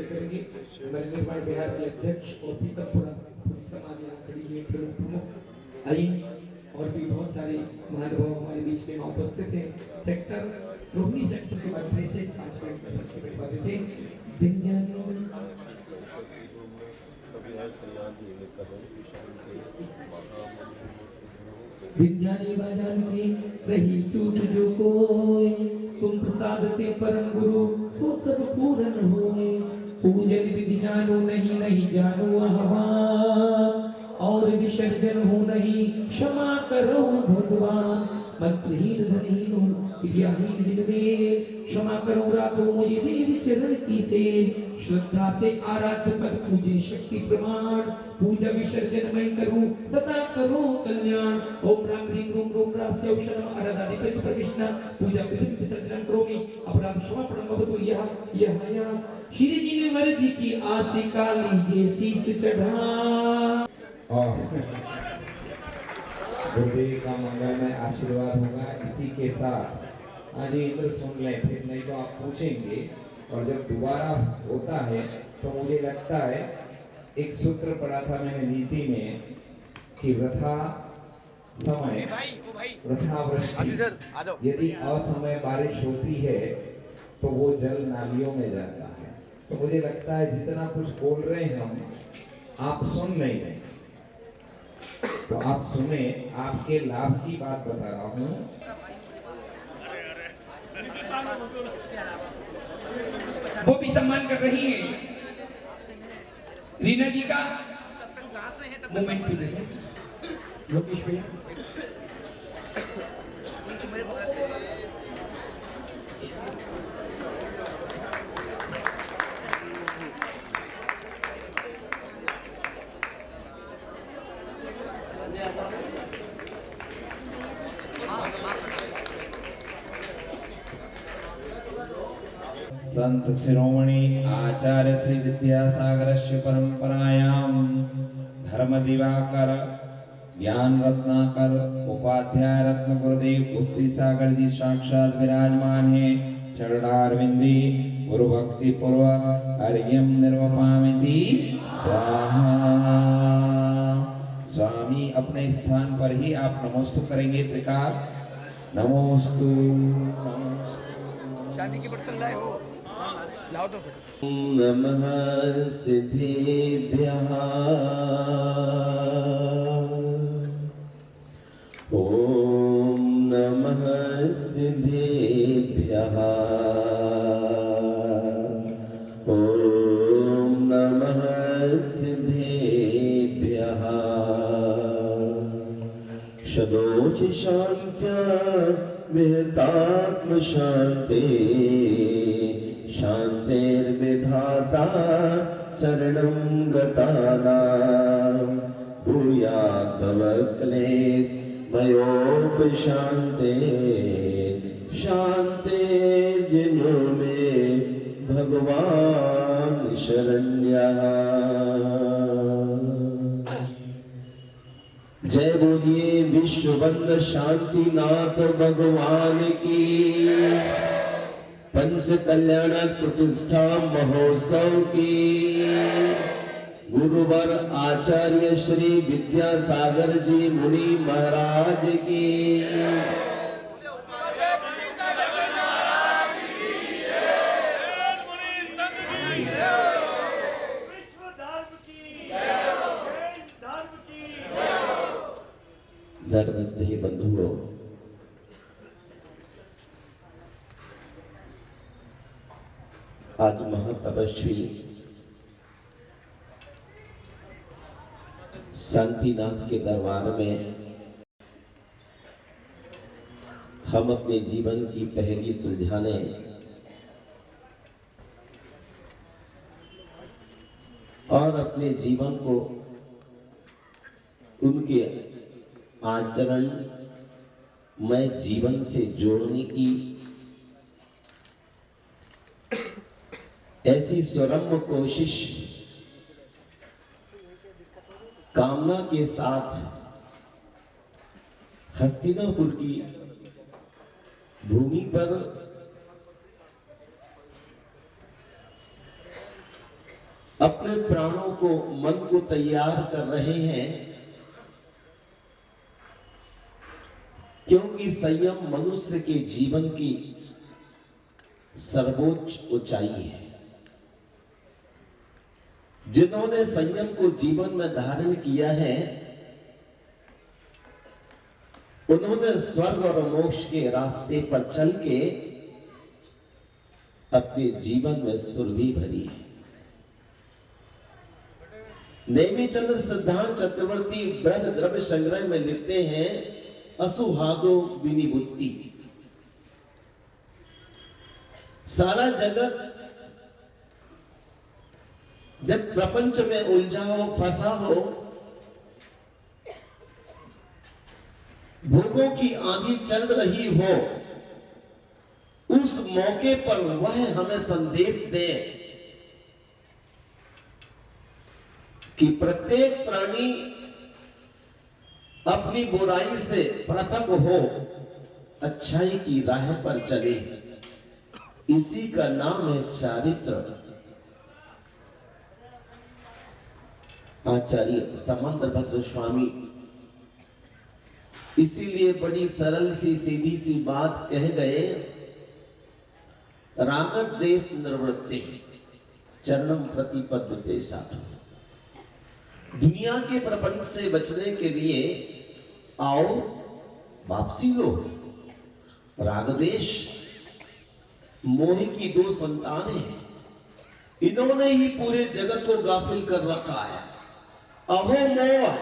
करेंगे हमारे निर्माण बिहार के अध्यक्ष और पीतमपुरा पूरी समाज यहाँ खड़ी है प्रमुख आइए और भी बहुत सारे महानुभाव हमारे बीच में उपस्थित हैं। सेक्टर रोहिणी सेक्टर के बाद 5 मिनट में सबसे बड़ी बात है विंध्यानी बाजान की रही टूट जो कोई तुम प्रसाद ते परम गुरु सो सब पूर्ण होए पूजन विधि जानो नहीं नहीं जानो आह्वान और विसर्जन हो नहीं क्षमा करो भगवान मंत्रहीन धनहीन विद्याहीन जिनदेव क्षमा करो राखो मुझे देव चरण की सेव श्रद्धा से आराध्य पद पूजे शक्ति प्रमाण पूजा विसर्जन मैं करूं सदा करो कल्याण ओम राम ह्रीं रूम रूम रास्यौ शरणम आराधादि प्रतिष्ठा पूजा विधि विसर्जन करोमि अपराध क्षमापणं भवतु यह श्री जी ने मर्जी की आशिका लीजिए शीश चढ़ा गुरुदेव का मंगलमय आशीर्वाद होगा इसी के साथ। हाँ जी इंद्र सुन लें, फिर नहीं तो आप पूछेंगे और जब दोबारा होता है तो मुझे लगता है एक सूत्र पढ़ा था मैंने नीति में कि वृथा समय वृथा वृष्टि, यदि असमय बारिश होती है तो वो जल नालियों में जाता है। तो मुझे लगता है जितना कुछ बोल रहे हैं हम आप सुन नहीं रहे, तो आप सुने, आपके लाभ की बात बता रहा हूँ। वो भी सम्मान कर रही है रीना जी का मोमेंट भी नहीं लोकेश भैया संत शिरोमणि आचार्य श्री विद्यासागरस्य परंपरायां धर्म दिवाकर ज्ञान रत्नाकर उपाध्याय रत्न गुरुदेव बुद्धि सागर जी साक्षात विराजमान है। चरणारविंदी गुरु भक्ति पूर्वक अर्घ्यम निर्वपामिति स्वाहा। स्वामी अपने स्थान पर ही आप नमोस्तु करेंगे त्रिकाल नमोस्तु शादी की बर्तन लाए हो लाओ तो नमः सिद्धिभ्यः ओम नमः सिद्धिभ्यः ओम नमः सिद्धिभ्यः शदोच शांत्या विहतात्म शांति शान्तिर्विधाता शरणं गतानां भूयात् भवक्लेशमयोपशान्ते शान्ते जिनो में भगवान शरण्यः। जय बोलिए विश्वबंद शांतिनाथ भगवान की। पंच कल्याण प्रतिष्ठा महोत्सव की गुरुवर आचार्य श्री विद्यासागर जी मुनि महाराज की। धर्म स्नेही बंधुओं, आज महातपस्वी शांतिनाथ के दरबार में हम अपने जीवन की पहेली सुलझाने और अपने जीवन को उनके आचरण में जीवन से जोड़ने की ऐसी स्वरम्य कोशिश कामना के साथ हस्तिनापुर की भूमि पर अपने प्राणों को मन को तैयार कर रहे हैं, क्योंकि संयम मनुष्य के जीवन की सर्वोच्च ऊंचाई है। जिन्होंने संयम को जीवन में धारण किया है, उन्होंने स्वर्ग और मोक्ष के रास्ते पर चल के अपने जीवन में सुरभि भरी है। नेमिचंद्र सिद्धांत चक्रवर्ती बृहद द्रव्य संग्रह में लिखते हैं, असुहागो विनिबुद्धि। सारा जगत जब प्रपंच में उलझा हो, फंसा हो, भोगों की आंधी चल रही हो, उस मौके पर वह हमें संदेश दे कि प्रत्येक प्राणी अपनी बुराई से पृथक हो, अच्छाई की राह पर चले। इसी का नाम है चारित्र। आचार्य समंत भद्र स्वामी इसीलिए बड़ी सरल सी सीधी सी बात कह गए, रागत देश निर्वृत्ति चरणम प्रतिपद्यते साधु। दुनिया के प्रपंच से बचने के लिए आओ वापसी लो। रागदेश मोह की दो संतान हैं, इन्होंने ही पूरे जगत को गाफिल कर रखा है। अहो मोह,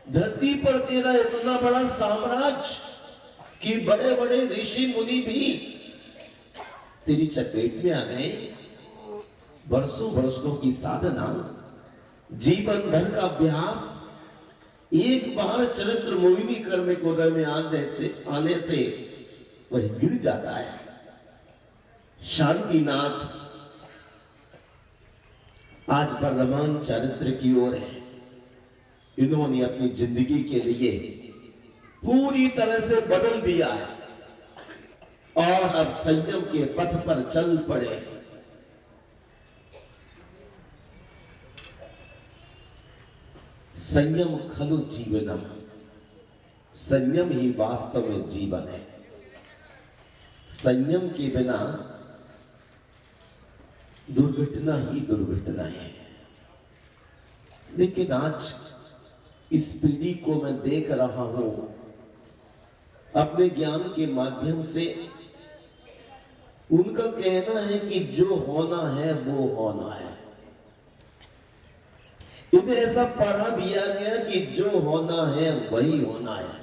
धरती पर तेरा इतना बड़ा साम्राज्य कि बड़े बड़े ऋषि मुनि भी तेरी चपेट में आ गए। वर्षों वर्षों की साधना, जीवन भर का अभ्यास, एक बार चरित्र मोहिनी कर्म कोदर में आने से वह गिर जाता है। शांतिनाथ आज वर्धमान चरित्र की ओर है। इन्होंने अपनी जिंदगी के लिए पूरी तरह से बदल दिया है और अब संयम के पथ पर चल पड़े। संयम खलु जीवनम, संयम ही वास्तव में जीवन है। संयम के बिना दुर्घटना ही दुर्घटना है। लेकिन आज इस पीढ़ी को मैं देख रहा हूं, अपने ज्ञान के माध्यम से उनका कहना है कि जो होना है वो होना है। इन्हें ऐसा पढ़ा दिया गया कि जो होना है वही होना है,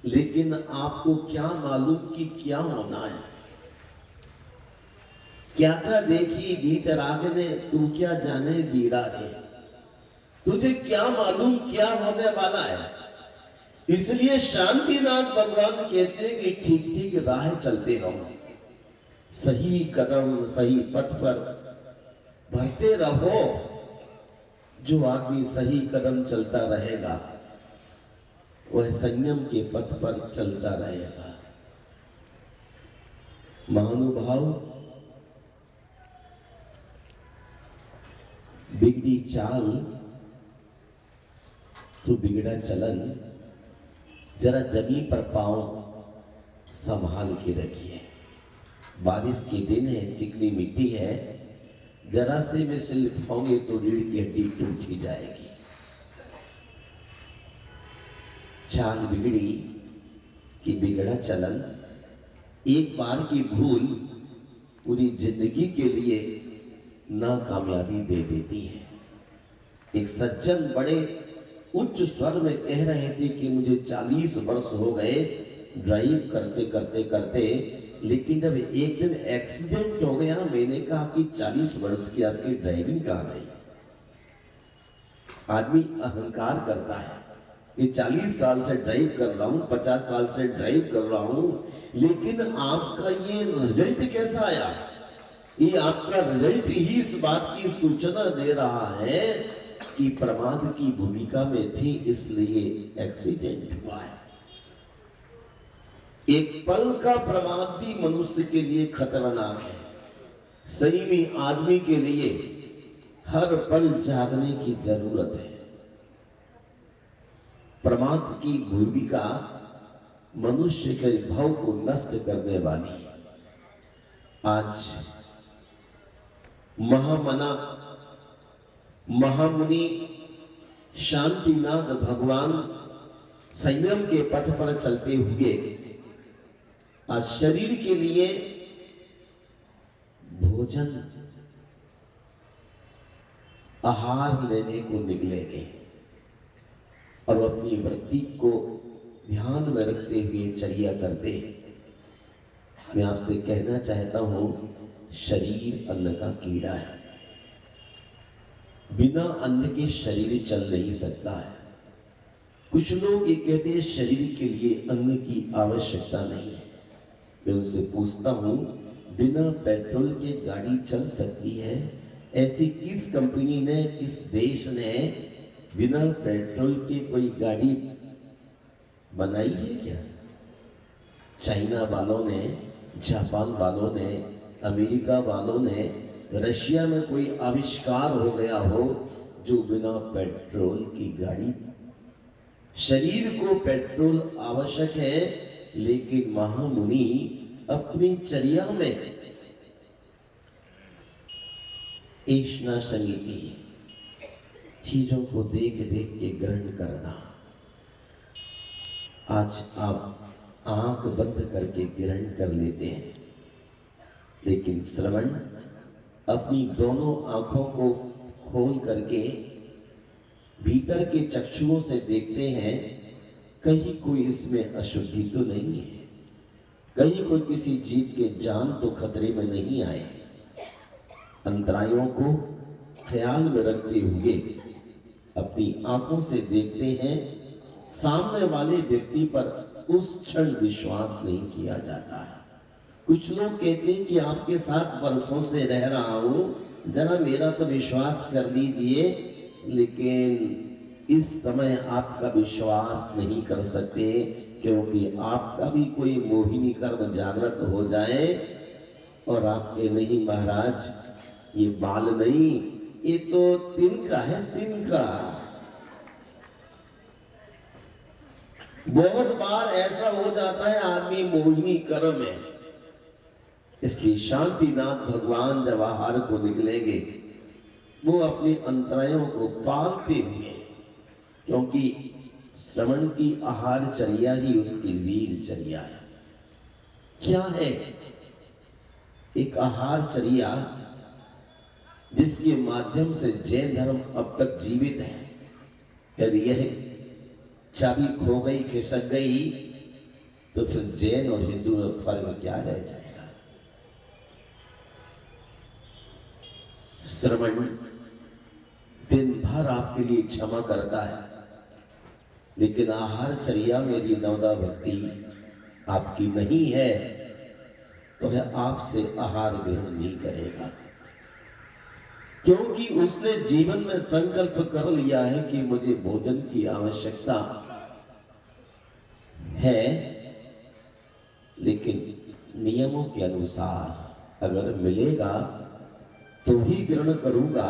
लेकिन आपको क्या मालूम कि क्या होना है। क्या था देखी बीत राग ने, तू क्या जाने बीरा रे। तुझे क्या मालूम क्या होने वाला है। इसलिए शांतिनाथ भगवान कहते हैं कि ठीक ठीक राह चलते रहो, सही कदम सही पथ पर बढ़ते रहो। जो आदमी सही कदम चलता रहेगा वह संयम के पथ पर चलता रहेगा। महानुभाव, बिगड़ी चाल तो बिगड़ा चलन, जरा जमीन पर पांव संभाल के रखिए। बारिश के दिन है, चिकनी मिट्टी है, जरा से में स्लिप होंगे तो रीढ़ की हड्डी टूट ही जाएगी। चाल बिगड़ी कि बिगड़ा चलन, एक बार की भूल पूरी जिंदगी के लिए नाकामयाबी दे देती है। एक सज्जन बड़े उच्च स्वर में कह रहे थे कि मुझे 40 वर्ष हो गए ड्राइव करते करते करते, लेकिन जब एक दिन एक्सीडेंट हो गया, मैंने कहा कि 40 वर्ष की आपकी ड्राइविंग कहां गई। आदमी अहंकार करता है कि 40 साल से ड्राइव कर रहा हूं, 50 साल से ड्राइव कर रहा हूं, लेकिन आपका ये रिजल्ट कैसा आया। ये आपका रिजल्ट ही इस बात की सूचना दे रहा है कि प्रमाद की भूमिका में थे, इसलिए एक्सीडेंट हुआ है। एक पल का प्रमाद भी मनुष्य के लिए खतरनाक है। सही में आदमी के लिए हर पल जागने की जरूरत है। प्रमाद की भूमिका मनुष्य के भाव को नष्ट करने वाली है। आज महामना महामुनि शांतिनाथ भगवान संयम के पथ पर चलते हुए आज शरीर के लिए भोजन आहार लेने को निकलेंगे और अपनी वृत्ति को ध्यान में रखते हुए चर्या करते। मैं आपसे कहना चाहता हूं, शरीर अन्न का कीड़ा है। बिना अन्न के शरीर चल नहीं सकता है। कुछ लोग ये कहते हैं शरीर के लिए अन्न की आवश्यकता नहीं है। मैं उनसे पूछता हूं, बिना पेट्रोल के गाड़ी चल सकती है? ऐसी किस कंपनी ने, किस देश ने बिना पेट्रोल के कोई गाड़ी बनाई है क्या? चाइना वालों ने, जापान वालों ने, अमेरिका वालों ने, रशिया में कोई आविष्कार हो गया हो जो बिना पेट्रोल की गाड़ी। शरीर को पेट्रोल आवश्यक है, लेकिन महामुनि अपनी चर्या में ऐष्णा समिति, चीजों को देख देख के ग्रहण करना। आज आप आंख बंद करके ग्रहण कर लेते हैं, लेकिन श्रवण अपनी दोनों आंखों को खोल करके भीतर के चक्षुओं से देखते हैं, कहीं कोई इसमें अशुद्धि तो नहीं है, कहीं कोई किसी जीव के जान तो खतरे में नहीं आए। अंतरायों को ख्याल में रखते हुए अपनी आंखों से देखते हैं। सामने वाले व्यक्ति पर उस क्षण विश्वास नहीं किया जाता है। कुछ लोग कहते हैं कि आपके साथ वर्षों से रह रहा हूं, जरा मेरा तो विश्वास कर लीजिए, लेकिन इस समय आपका विश्वास नहीं कर सकते, क्योंकि आपका भी कोई मोहिनी कर्म जागृत हो जाए और आपके नहीं महाराज, ये बाल नहीं, ये तो तिनका है, तिनका। बहुत बार ऐसा हो जाता है आदमी मोहिनी कर्म में। इसलिए शांतिनाथ भगवान जब आहार को निकलेंगे, वो अपने अंतरायों को पालते हुए, क्योंकि श्रवण की आहार चर्या ही उसकी वीर चर्या है। क्या है एक आहार चर्या जिसके माध्यम से जैन धर्म अब तक जीवित है? यदि यह चाबी खो गई, खिसक गई, तो फिर जैन और हिंदू में फर्क क्या रह जाएगा? श्रवण दिन भर आपके लिए क्षमा करता है, लेकिन आहार चर्या में यदि नवदा भक्ति आपकी नहीं है तो वह आपसे आहार ग्रहण नहीं करेगा, क्योंकि उसने जीवन में संकल्प कर लिया है कि मुझे भोजन की आवश्यकता है, लेकिन नियमों के अनुसार अगर मिलेगा तो ही ग्रहण करूंगा।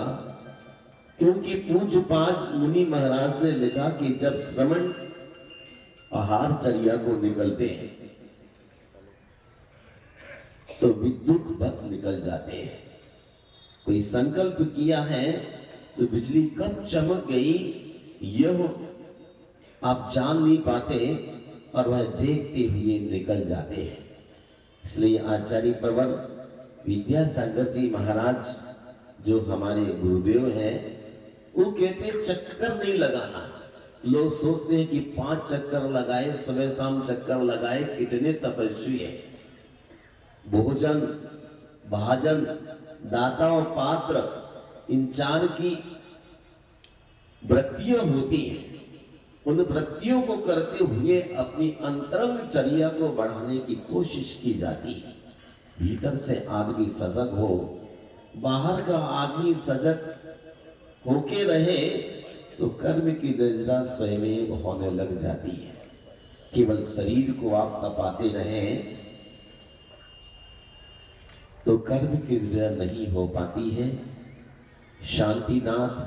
क्योंकि पूज्य पाद मुनि महाराज ने लिखा कि जब श्रवण आहार चर्या को निकलते हैं तो विद्युत पथ निकल जाते हैं। कोई संकल्प किया है तो बिजली कब चमक गई यह आप जान नहीं पाते और वह देखते हुए निकल जाते हैं। इसलिए आचार्य प्रवर विद्यासागर जी महाराज जो हमारे गुरुदेव हैं, वो कहते हैं चक्कर नहीं लगाना। लोग सोचते हैं कि 5 चक्कर लगाए, सुबह शाम चक्कर लगाए, कितने तपस्वी है। भोजन, भाजन, दाता और पात्र, इन 4 की वृत्तियां होती हैं। उन वृत्तियों को करते हुए अपनी अंतरंग चर्या को बढ़ाने की कोशिश की जाती है। भीतर से आदमी सजग हो, बाहर का आदमी सजग होके रहे तो कर्म की दर्जा स्वयं होने लग जाती है। केवल शरीर को आप तपाते रहें तो कर्म की दर्जा नहीं हो पाती है। शांतिनाथ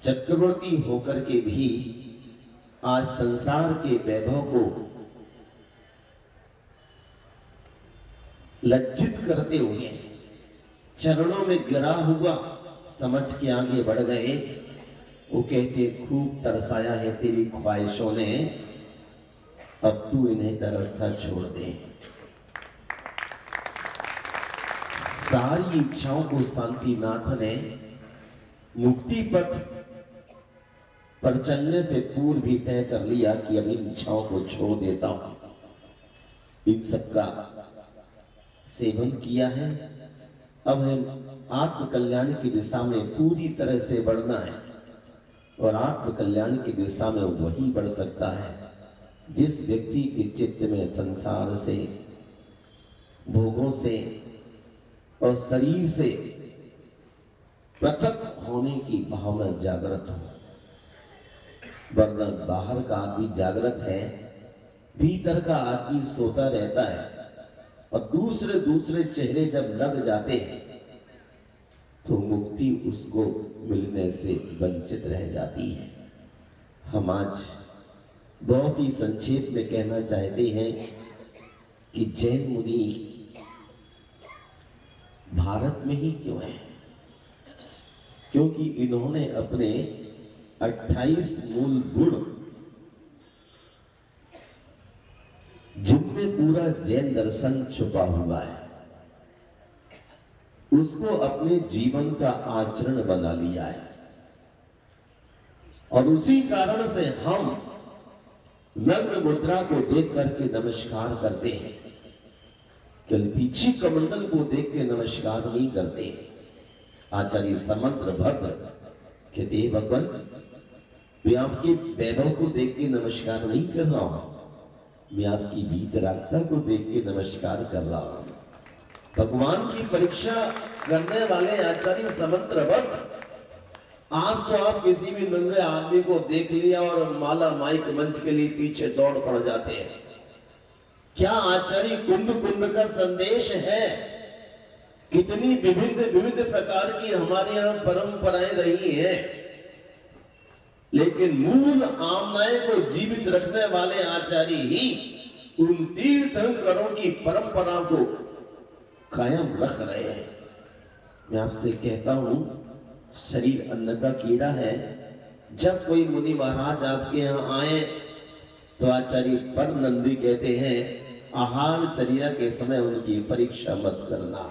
चक्रवर्ती होकर के भी आज संसार के वैभव को लज्जित करते हुए चरणों में गिरा हुआ समझ के आगे बढ़ गए। वो कहते खूब तरसाया है तेरी ख्वाहिशों ने, अब तू इन्हें तरसता छोड़ दे। सारी इच्छाओं को शांतिनाथ ने मुक्ति पथ पर चलने से पूर्व भी तय कर लिया कि अब इन इच्छाओं को छोड़ देता हूं। इन सबका सेवन किया है, अब हम आत्म कल्याण की दिशा में पूरी तरह से बढ़ना है। और आत्म कल्याण की दिशा में वही बढ़ सकता है जिस व्यक्ति के चित्त में संसार से, भोगों से और शरीर से पृथक होने की भावना जागृत हो। वरना बाहर का आदमी जागृत है, भीतर का आदमी सोता रहता है और दूसरे दूसरे चेहरे जब लग जाते हैं तो मुक्ति उसको मिलने से वंचित रह जाती है। हम आज बहुत ही संक्षेप में कहना चाहते हैं कि जैन मुनि भारत में ही क्यों है? क्योंकि इन्होंने अपने 28 मूल गुण, जिनमें पूरा जैन दर्शन छुपा हुआ है, उसको अपने जीवन का आचरण बना लिया है। और उसी कारण से हम नग्न मुद्रा को देख करके नमस्कार करते हैं, केवल पीछे कमंडल को देख के नमस्कार नहीं करते। आचार्य समंत्र भद्र कहते हैं भगवान, मैं आपके वैभव को देख के नमस्कार नहीं कर रहा हूं, मैं आपकी वीतरागता को देख के नमस्कार कर रहा हूं। भगवान की परीक्षा करने वाले आचार्य समंत्र भद्र, आज तो आप किसी भी नंगे आदमी को देख लिया और माला माइक मंच के लिए पीछे दौड़ पड़ जाते हैं। क्या आचार्य कुंभ कुंभ का संदेश है? कितनी विभिन्न प्रकार की हमारे यहाँ परंपराएं रही हैं, लेकिन मूल आमनाएं को जीवित रखने वाले आचार्य ही उन तीर्थंकरों की परंपरा को कायम रख रहे हैं। मैं आपसे कहता हूं, शरीर अन्न का कीड़ा है। जब कोई मुनि महाराज आपके यहाँ आए तो आचार्य पर नंदी कहते हैं, आहार चर्या के समय उनकी परीक्षा मत करना।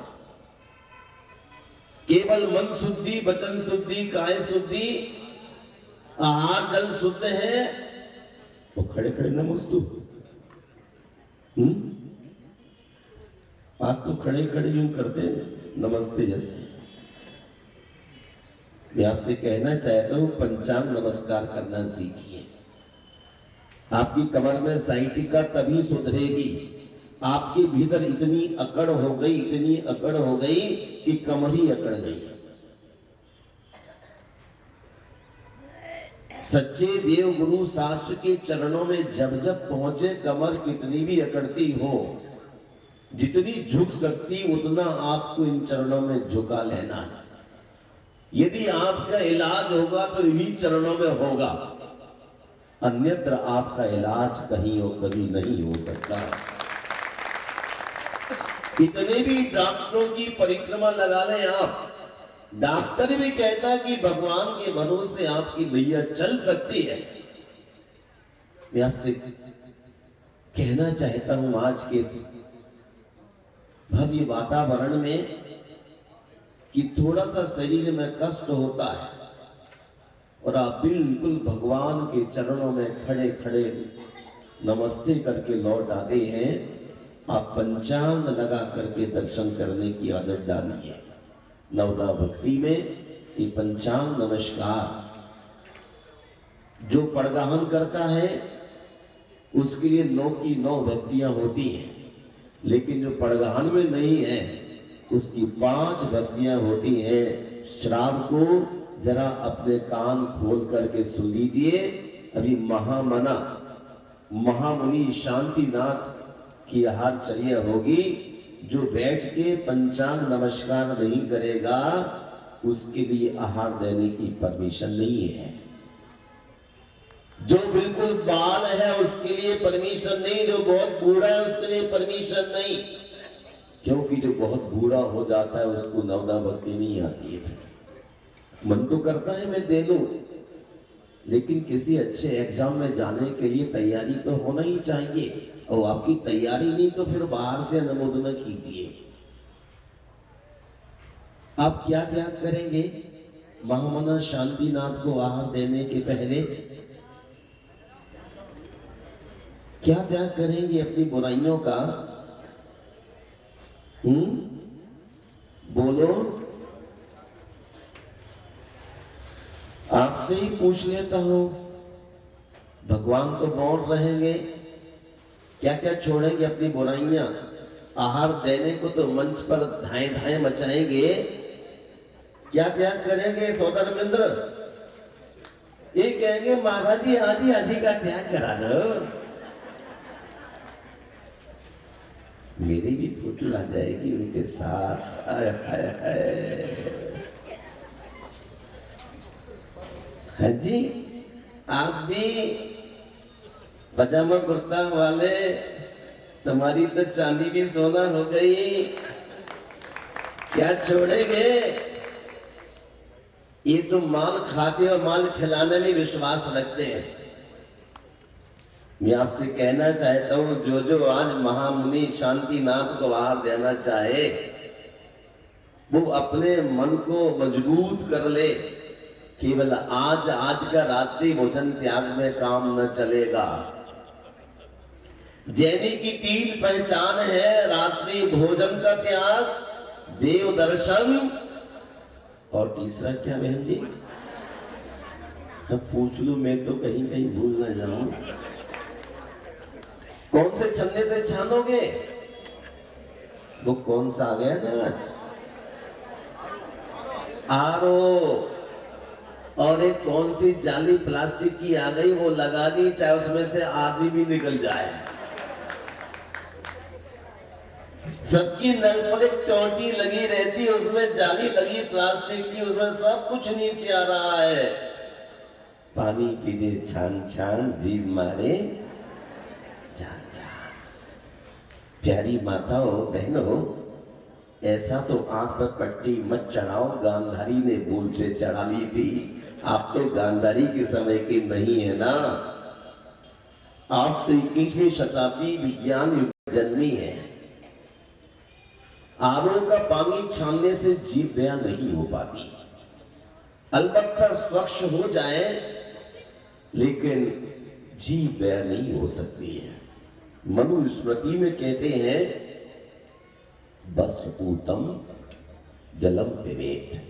केवल मन शुद्धि, वचन शुद्धि, काय शुद्धि, आहार जल शुद्ध है तो खड़े खड़े नमस्तु। आज तो खड़े खड़े यूं करते नमस्ते जैसे। मैं आपसे कहना चाहता हूं पंचांग नमस्कार करना सीखिए। आपकी कमर में साइटिका तभी सुधरेगी, आपके भीतर इतनी अकड़ हो गई कि कमर ही अकड़ गई। सच्चे देव गुरु शास्त्र के चरणों में जब जब पहुंचे, कमर कितनी भी अकड़ती हो, जितनी झुक सकती उतना आपको इन चरणों में झुका लेना है। यदि आपका इलाज होगा तो इन्हीं चरणों में होगा, अन्यत्र आपका इलाज कहीं और कभी नहीं हो सकता। कितने भी डॉक्टरों की परिक्रमा लगा लें आप, डॉक्टर भी कहता है कि भगवान के भरोसे आपकी नैया चल सकती है। मैं आपसे कहना चाहता हूं आज के भव्य वातावरण में कि थोड़ा सा शरीर में कष्ट होता है और आप बिल्कुल भगवान के चरणों में खड़े खड़े नमस्ते करके लौट आते हैं। आप पंचांग लगा करके दर्शन करने की आदत डालिए। नवदा भक्ति में ये पंचांग नमस्कार जो पड़गाहन करता है उसके लिए 9 की 9 भक्तियां होती हैं, लेकिन जो पड़गाहन में नहीं है उसकी 5 भक्तियां होती हैं। श्राव को जरा अपने कान खोल करके सुन लीजिए। अभी महामुनि शांतिनाथ की आहारचर्या होगी। जो बैठ के पंचांग नमस्कार नहीं करेगा उसके लिए आहार देने की परमिशन नहीं है। जो बिल्कुल बाल है उसके लिए परमिशन नहीं, जो बहुत बूढ़ा है उसके लिए परमिशन नहीं, क्योंकि जो बहुत बूढ़ा हो जाता है उसको नवदा भक्ति नहीं आती है। मन तो करता है मैं दे दूं, लेकिन किसी अच्छे एग्जाम में जाने के लिए तैयारी तो होना ही चाहिए, और आपकी तैयारी नहीं तो फिर बाहर से अनुमोदन कीजिए। आप क्या त्याग करेंगे महामना शांतिनाथ को आहार देने के पहले? क्या त्याग करेंगे अपनी बुराइयों का? बोलो, आपसे ही पूछ लेता हूं। भगवान तो मौन रहेंगे, क्या क्या छोड़ेंगे अपनी बुराइयां? आहार देने को तो मंच पर धाए धाए मचाएंगे, क्या त्याग करेंगे सौदामिंद्र? ये कहेंगे महाराज जी हाजी का त्याग करा दो। मेरी भी फोटो आ जाएगी उनके साथ। हाय हाय हाय। हाँ जी, आप भी पजामा कुर्ता वाले, तुम्हारी तो चांदी की सोना हो गई, क्या छोड़ेंगे? ये तो माल खाते और माल खिलाने में विश्वास रखते हैं। मैं आपसे कहना चाहता हूं, जो जो आज महामुनि शांतिनाथ को आहार देना चाहे वो अपने मन को मजबूत कर ले। केवल आज का रात्रि भोजन त्याग में काम न चलेगा। जैनी की 3 पहचान है, रात्रि भोजन का त्याग, देव दर्शन, और तीसरा क्या बहन जी? अब पूछ लूं मैं तो कहीं कहीं भूल ना जाऊं। कौन से छन्ने से छानोगे? वो कौन सा आ गया ना आज? आरो। और एक कौन सी जाली प्लास्टिक की आ गई, वो लगा दी, चाहे उसमें से आदमी भी निकल जाए। सबकी नल पर एक टोटी लगी रहती है, उसमें जाली लगी प्लास्टिक की, उसमें सब कुछ नीचे आ रहा है। पानी पीने छान छान, जीभ मारे जान जान। प्यारी माताओं बहनों, ऐसा तो आंख पर पट्टी मत चढ़ाओ, गांधारी ने भूल से चढ़ा ली थी। आप तो गांधारी के समय के नहीं है ना, आप तो 21वीं शताब्दी विज्ञान युग जन्मी है। आरओ का पानी छानने से जीभ दया नहीं हो पाती, अलबत्ता स्वच्छ हो जाए, लेकिन जीभ दया नहीं हो सकती है। मनुस्मृति में कहते हैं, बस पूतम जलम पिबेत।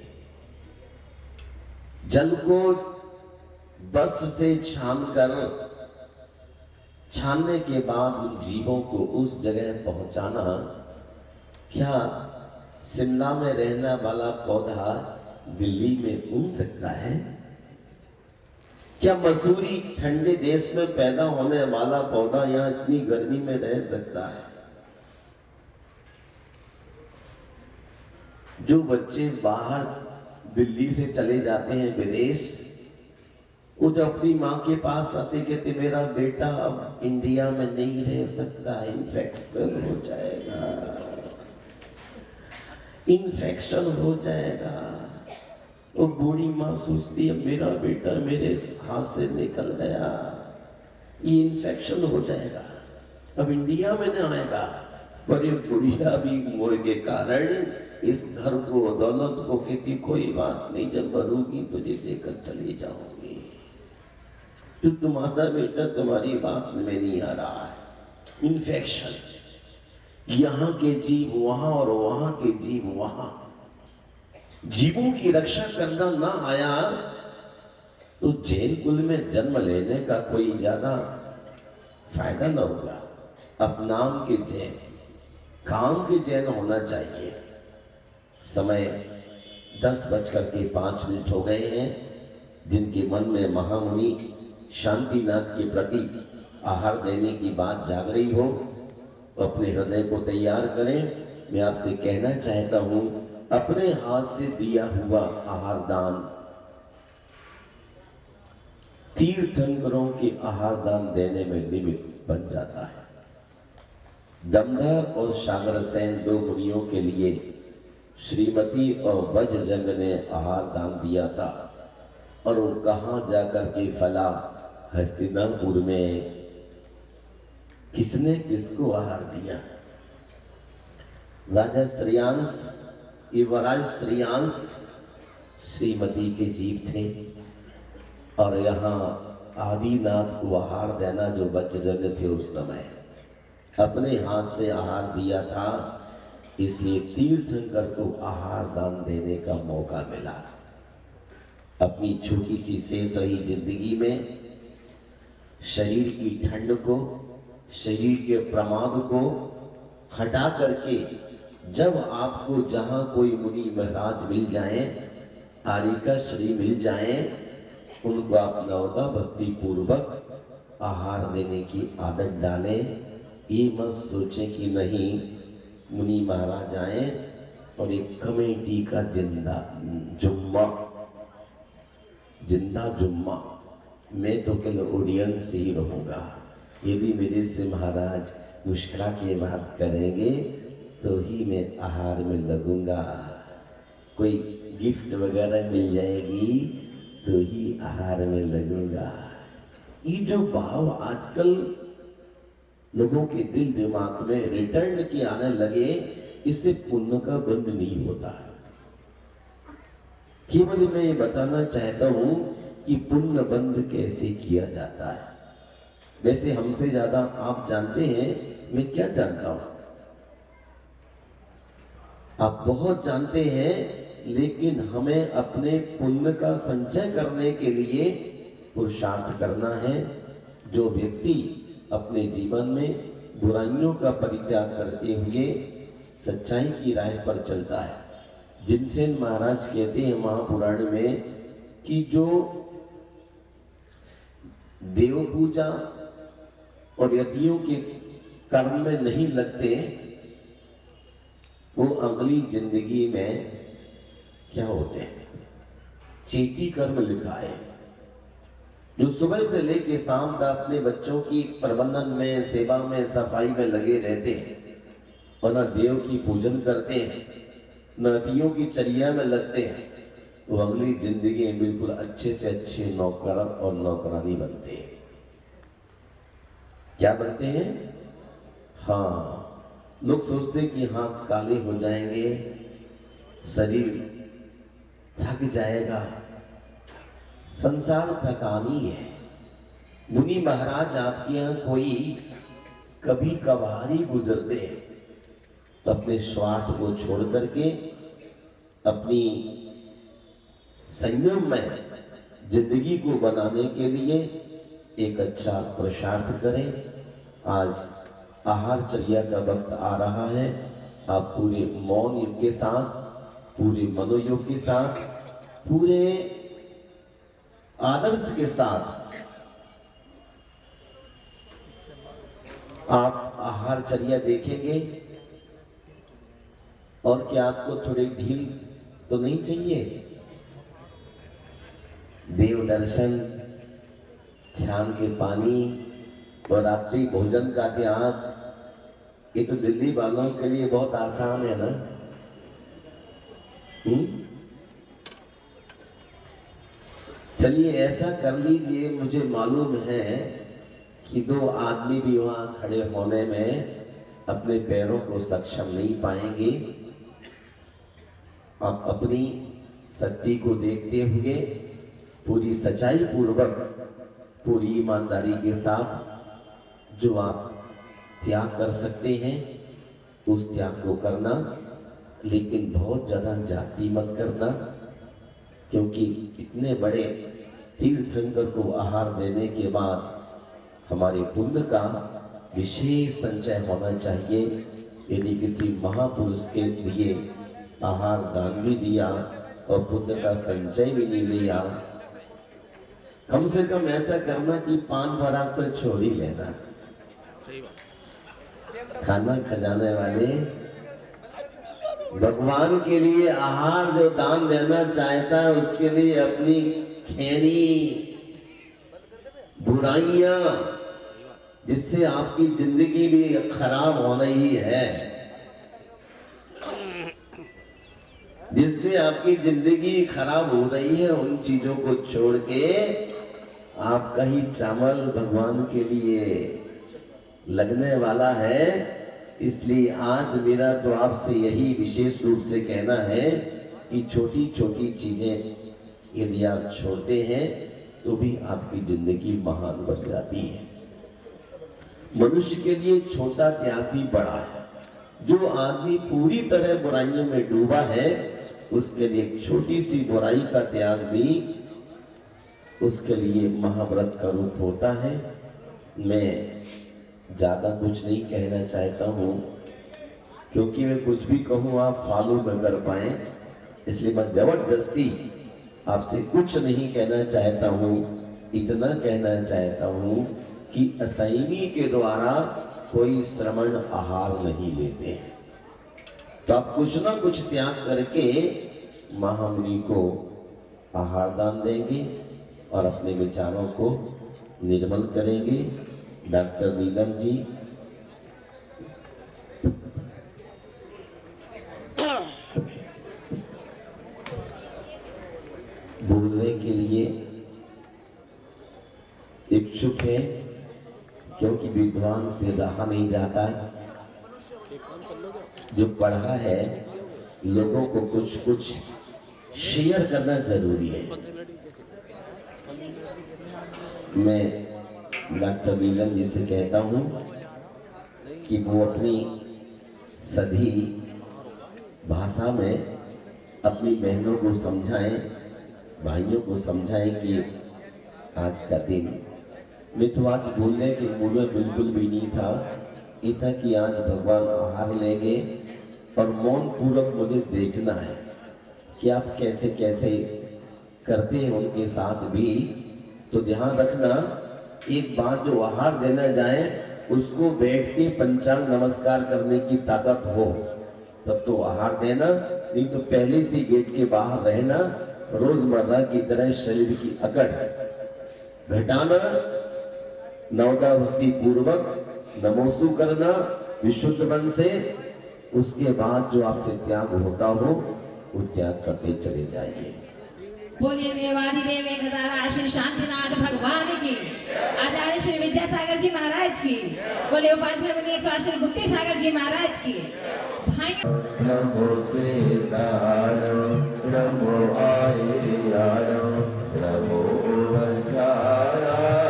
जल को वस्त्र से छानने के बाद उन जीवों को उस जगह पहुंचाना, क्या शिमला में रहने वाला पौधा दिल्ली में उग सकता है? क्या मसूरी ठंडे देश में पैदा होने वाला पौधा यहां इतनी गर्मी में रह सकता है? जो बच्चे बाहर दिल्ली से चले जाते हैं विदेश, वो जब अपनी माँ के पास आते कहते मेरा बेटा अब इंडिया में नहीं रह सकता, इन्फेक्शन हो जाएगा, इन्फेक्शन हो जाएगा। वो बूढ़ी माँ सोचती है मेरा बेटा मेरे हाथ से निकल गया, ये इन्फेक्शन हो जाएगा, अब इंडिया में न आएगा। पर ये बुढ़िया भी मोह के कारण इस घर को दौलत को कहती कोई बात नहीं, जब मरूंगी तुझे देकर चली जाऊंगी, तो तुम्हारा बेटा तुम्हारी बात में नहीं आ रहा है। इन्फेक्शन, यहाँ के जीव वहां और वहां के जीव वहां, जीवों की रक्षा करना ना आया तो जैन कुल में जन्म लेने का कोई ज्यादा फायदा ना होगा। अब नाम के जैन, काम के जैन होना चाहिए। समय 10:05 हो गए हैं। जिनके मन में महामुनि शांतिनाथ के प्रति आहार देने की बात जाग रही हो, अपने हृदय को तैयार करें। मैं आपसे कहना चाहता हूं, अपने हाथ से दिया हुआ आहार दान तीर्थंकरों के आहार दान देने में निमित्त बन जाता है। दमदर और सागरसेन दो मुनियों के लिए श्रीमती और वज्रजंग ने आहार दान दिया था, और वो कहां जाकर के फला? हस्तिनापुर में। किसने किसको आहार दिया? राजा श्रेयांश, युवराज श्रेयांश श्रीमती के जीव थे, और यहाँ आदिनाथ को आहार देना जो वज्रजंग थे उस समय अपने हाथ से आहार दिया था, इसलिए तीर्थंकर को आहार दान देने का मौका मिला। अपनी छोटी सी शेष रही जिंदगी में शरीर की ठंड को, शरीर के प्रमाद को हटा करके जब आपको जहां कोई मुनि महाराज मिल जाएं, आरिका श्री मिल जाएं, उनको आप नवदा भक्ति पूर्वक आहार देने की आदत डालें। ये मत सोचें कि नहीं मुनि महाराज आए और एक कमेटी का जिंदा जुम्मा, मैं तो केवल ऑडियंस ही रहूंगा। यदि मेरे से महाराज मुस्कुरा के बात करेंगे तो ही मैं आहार में लगूंगा, कोई गिफ्ट वगैरह मिल जाएगी तो ही आहार में लगूंगा। ये जो भाव आजकल लोगों के दिल दिमाग में रिटर्न के आने लगे, इससे पुण्य का बंध नहीं होता। केवल मैं ये बताना चाहता हूं कि पुण्य बंध कैसे किया जाता है। वैसे हमसे ज्यादा आप जानते हैं, मैं क्या जानता हूं, आप बहुत जानते हैं, लेकिन हमें अपने पुण्य का संचय करने के लिए पुरुषार्थ करना है। जो व्यक्ति अपने जीवन में बुराइयों का परित्याग करते हुए सच्चाई की राह पर चलता है, जिनसेन महाराज कहते हैं महापुराण में कि जो देव पूजा और यतियों के कर्म में नहीं लगते, वो अगली जिंदगी में क्या होते हैं? चेटी कर्म लिखा है। जो सुबह से लेकर शाम तक अपने बच्चों की प्रबंधन में, सेवा में, सफाई में लगे रहते हैं, और न देव की पूजन करते हैं, न नदियों की चर्या में लगते हैं, वो अगली जिंदगी में बिल्कुल अच्छे से अच्छे नौकर और नौकरानी बनते हैं। क्या बनते हैं? हाँ, लोग सोचते हैं कि हाथ काले हो जाएंगे, शरीर थक जाएगा। संसार थकानी है। मुनि महाराज आपके यहाँ कोई कभी कभार ही गुजरते हैं, तो अपने स्वार्थ को छोड़ करके अपनी संयम में जिंदगी को बनाने के लिए एक अच्छा पुरुषार्थ करें। आज आहारचर्या का वक्त आ रहा है। आप पूरे मौन योग के साथ, पूरे मनोयोग के साथ, पूरे आदर्श के साथ आप आहारचर्या देखेंगे। और क्या आपको थोड़ी ढील तो नहीं चाहिए? देव दर्शन, शाम के पानी और रात्रि भोजन का त्याग, ये तो दिल्ली वालों के लिए बहुत आसान है ना। चलिए ऐसा कर लीजिए। मुझे मालूम है कि दो आदमी भी वहां खड़े होने में अपने पैरों को सक्षम नहीं पाएंगे। आप अपनी शक्ति को देखते हुए पूरी सच्चाई पूर्वक, पूरी ईमानदारी के साथ जो आप त्याग कर सकते हैं उस त्याग को करना, लेकिन बहुत ज्यादा जाति मत करना, क्योंकि इतने बड़े तीर्थंकर को आहार देने के बाद हमारे पुण्य का विशेष संचय होना चाहिए। यदि किसी महापुरुष के लिए आहार दान भी दिया और पुण्य का संचय भी नहीं लिया, कम से कम ऐसा करना कि पान पराग तो छोड़ ही लेना। खाना खजाने वाले भगवान के लिए आहार जो दान देना चाहता है, उसके लिए अपनी खैनी, बुराइयां, जिससे आपकी जिंदगी भी खराब हो रही है, जिससे आपकी जिंदगी खराब हो रही है, उन चीजों को छोड़ के आपका ही चावल भगवान के लिए लगने वाला है। इसलिए आज मेरा तो आपसे यही विशेष रूप से कहना है कि छोटी छोटी चीजें यदि आप छोड़ते हैं तो भी आपकी जिंदगी महान बन जाती है। मनुष्य के लिए छोटा त्याग भी बड़ा है। जो आदमी पूरी तरह बुराइयों में डूबा है, उसके लिए एक छोटी सी बुराई का त्याग भी उसके लिए महाव्रत का रूप होता है। मैं ज्यादा कुछ नहीं कहना चाहता हूँ, क्योंकि मैं कुछ भी कहूँ आप फॉलो न कर पाए, इसलिए मैं जबरदस्ती आपसे कुछ नहीं कहना चाहता हूँ। इतना कहना चाहता हूँ कि असैमी के द्वारा कोई श्रवण आहार नहीं लेते हैं, तो आप कुछ ना कुछ त्याग करके महामुनि को आहार दान देंगे और अपने विचारों को निर्मल करेंगे। डॉक्टर नीलम जी, बोलने के लिए इच्छुक है, क्योंकि विद्वान से रहा नहीं जाता। जो पढ़ा है, लोगों को कुछ कुछ शेयर करना जरूरी है। मैं डॉक्टर नीलम जी से कहता हूं कि वो अपनी सधी भाषा में अपनी बहनों को समझाएं, भाइयों को समझाएं कि आज का दिन, मैं तो आज बोलने के मूड में बिल्कुल भी नहीं था। ये था कि आज भगवान आहार लेंगे और मौन पूर्वक मुझे देखना है कि आप कैसे कैसे करते हैं उनके साथ भी। तो ध्यान रखना, एक बात जो आहार देना जाए उसको बैठ के पंचांग नमस्कार करने की ताकत हो तब तो आहार देना, नहीं तो पहले से गेट के बाहर रहना, रोजमर्रा की तरह शरीर की अकड़ घटाना, नवदा भक्ति पूर्वक नमोस्तु करना विशुद्ध मन से। उसके बाद जो आपसे त्याग होता हो वो त्याग करते चले जाइए। बोलिए देवादिदेव 1008 श्री शांतिनाथ भगवान की, आचार्य श्री विद्यासागर जी महाराज की, बोलिए उपाध्याय मुनि 108 श्री गुप्ती सागर जी महाराज की। नमो सीताराम, नमो आयराम, नमो वज्राराम,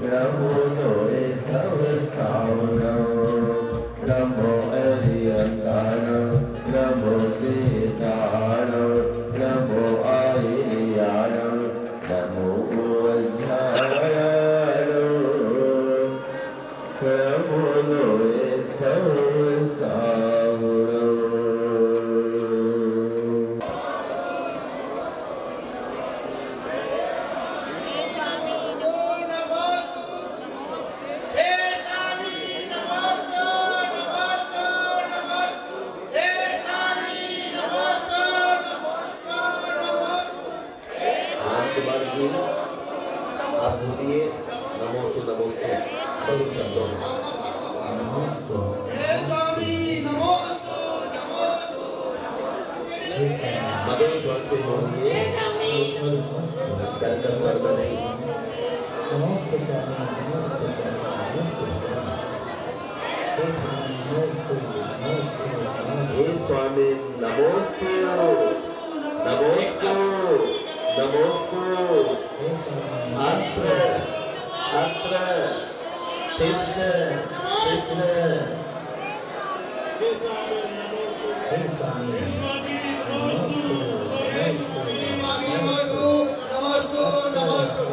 नमो लोरे सब सावराम, नमो अरियंगाराम, नमो सीताराम, नमो आयराम, हाथ धोइए। नमोस्तु नमोस्तु नमोस्तु हे स्वामी नमोस्तु नमोस्तु मधुर स्वर से बोलिए। कर्कश स्वर में नहीं। नमोस्तु स्वामी नमोस्तु स्वामी नमोस्तु नमोस्तु नमोस्तु हे स्वामी नमोस्तु नमोस्तु नमोस्तु अत्र अत्र तिष्ठ तिष्ठ हे स्वामी नमोस्तु नमोस्तु नमोस्तु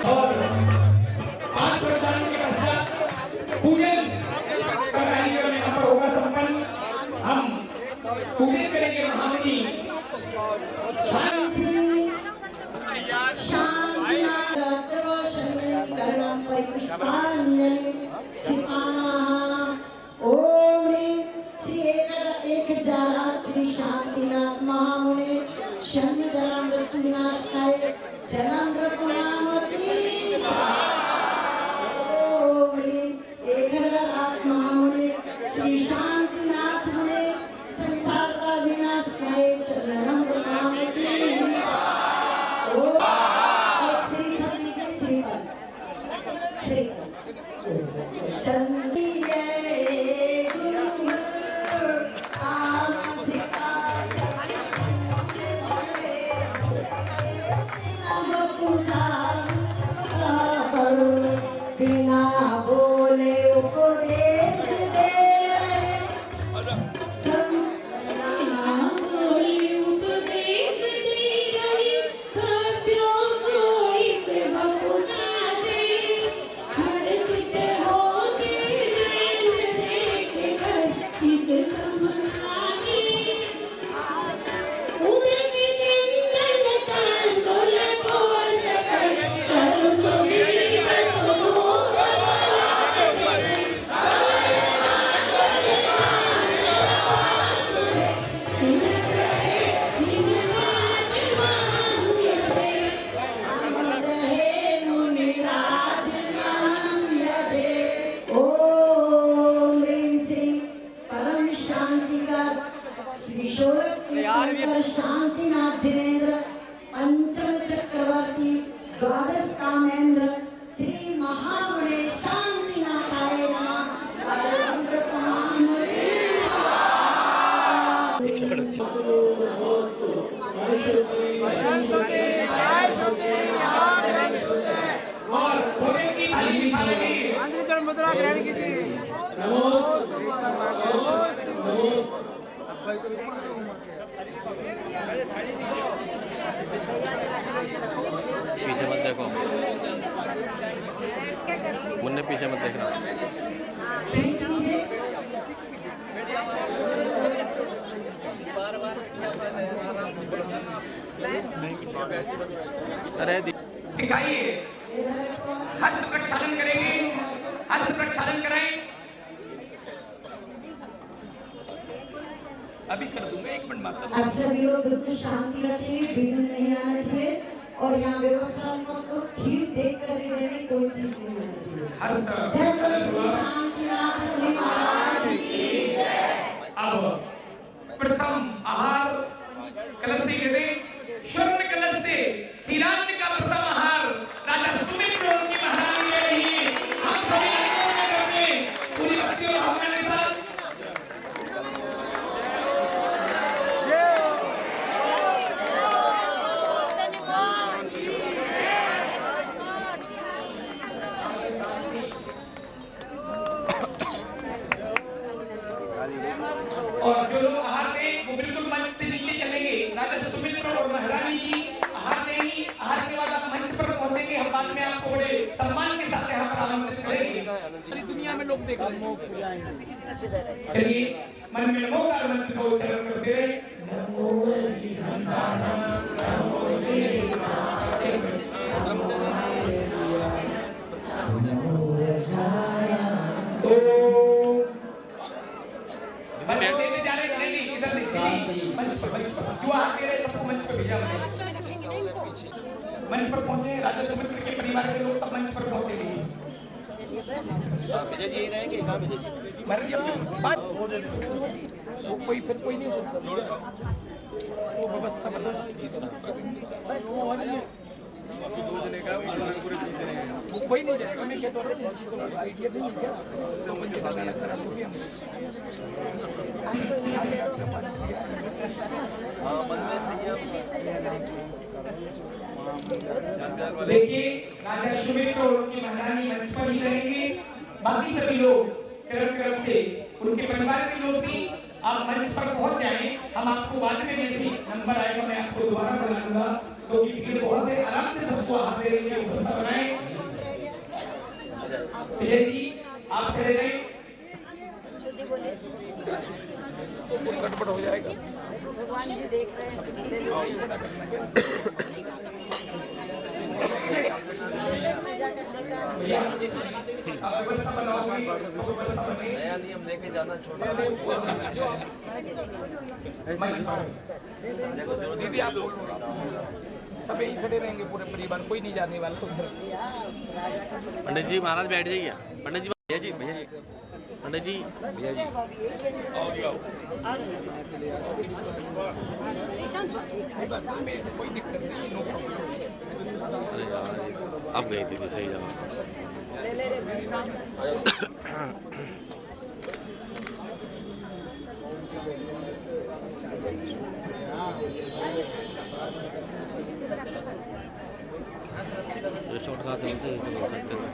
और 5 प्रचारण के पश्चात पूजन का कार्यक्रम यहाँ पर होगा संपन्न। हम पूजन करेंगे महामुनि ओम श्री एक श्री शांतिनाथ महामुने शनि जरा मृत्यु विनाशनाय जन्म रघुनामती ओम एक महामुने श्री शांतिनाथ मुने संसार का विनाश करे जन्म रघुनामती एक श्रीपद चंदी बिना बोले उपदेश दे उपदेश दे रही कब्यों को इस बपुसा से हर्षित होके नैन देख कर इस समझाने उदक चंदन कांतुल पोष कर करो सुधीर शांतिनाथ जिनेन्द्र पंचम चक्रवर्ती द्वादश कामेंद्र श्री महामुने शांतिनाथाय नमः परब्रह्म महामुने और भोजन की थाली निकालेंगे। मुद्रा ग्रहण कीजिए। पीछे मत देखो, मुन्ने पीछे मत देखना। अरे दिखाइए, हस्त प्रक्षालन करेंगे, हस्त प्रक्षालन कराएं। अभी कर दूंगा, 1 मिनट माता। आप सभी लोग बिल्कुल शांति रखिए, विघ्न नहीं आना चाहिए और यहाँ व्यवस्था को ठीक देख कर भी देने कोई चीज नहीं आना चाहिए। हर तरफ जय बोलो श्री शांतिनाथ मुनि महाराज की जय। अब प्रथम आहार कलश से गिरे, स्वर्ण कलश से हिरण्य का प्रथम आहार राजा सुमित्र की महारानी ले रही है। हम सभी लोगों ने करते पूरी भक्ति और भावना के साथ और जो लोग आहार में वो बिल्कुल मंच से नीचे चलेंगे। राजा सुमित्र और महारानी जी आहार देंगी। आहार के बाद आप मंच पर पहुंचेंगे। हम बाद में आपको बड़े सम्मान के साथ यहाँ पर आमंत्रित करेंगे। पूरी दुनिया में लोग देख रहे हैं। चलिए मन में नमो का मंत्र का उच्चारण करते रहे। नमो हरिहंताणं, नमो श्रीराम, नमो रसायन। बैठने जा रहे हैं, इधर नहीं, मंच पर जो आके रहे सबको मंच पर भेजा। मंच पर पहुंचे राजा सुमित्र के परिवार के लोग सब मंच पर पहुंचे। विजय जी रहेंगे, कहाँ विजय जी? बात वो कोई फिर कोई नहीं होता। वो व्यवस्था बता कोई नहीं रहेगा। मैं कहता हूँ आइडिया नहीं क्या मुझे बताना खराब हो गया। देखिए राजा सुमित्र और उनकी महारानी मंच पर ही रहेंगे। बाकी सभी लोग क्रम से उनके परिवार के लोग भी आप मंच पर पहुंच जाएं। हम आपको बाद में जैसे नंबर आएगा मैं आपको दोबारा बुला लूंगा, क्योंकि भीड़ बहुत है। आराम से सबको हाथ देने की व्यवस्था बनाएं। विजय जी आप खड़े रहे, गड़बड़ हो जाएगा। भगवान जी देख रहे हैं। भैया आप व्यवस्था बनाओगे, व्यवस्था बनेगी। नया नियम लेके जाना छोटा। दीदी आप सब यही खड़े रहेंगे, पूरे परिवार, कोई नहीं जाने वाला उधर। पंडित जी महाराज बैठ जाइए। पंडित जी भैया जी पंडित जी भैया जी कोई दिक्कत नहीं। अरे यार अब गई थी सही जगह। शॉर्ट कहाँ से मिलते हैं तो बोल सकते हैं।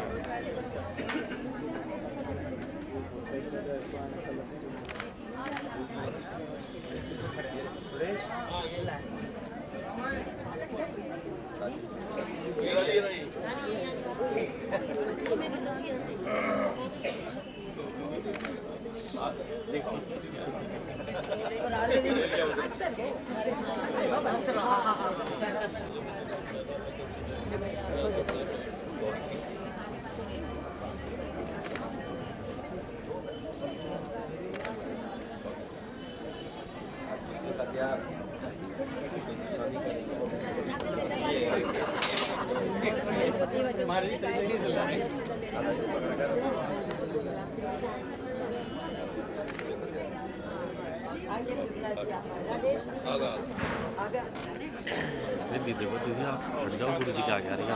दीदी वो दीदी आप हट जाओ, गुरु जी के आगे आ रही है।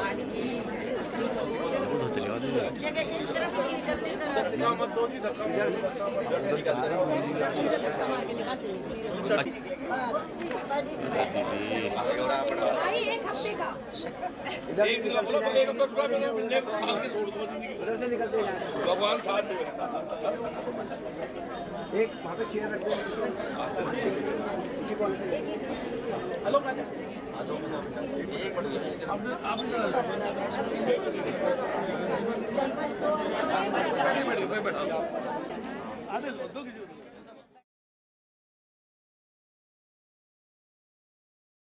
चले आओ दीदी। भगवान साथ दे। एक वहाँ पे चेयर रख दो। हेलो राजा आप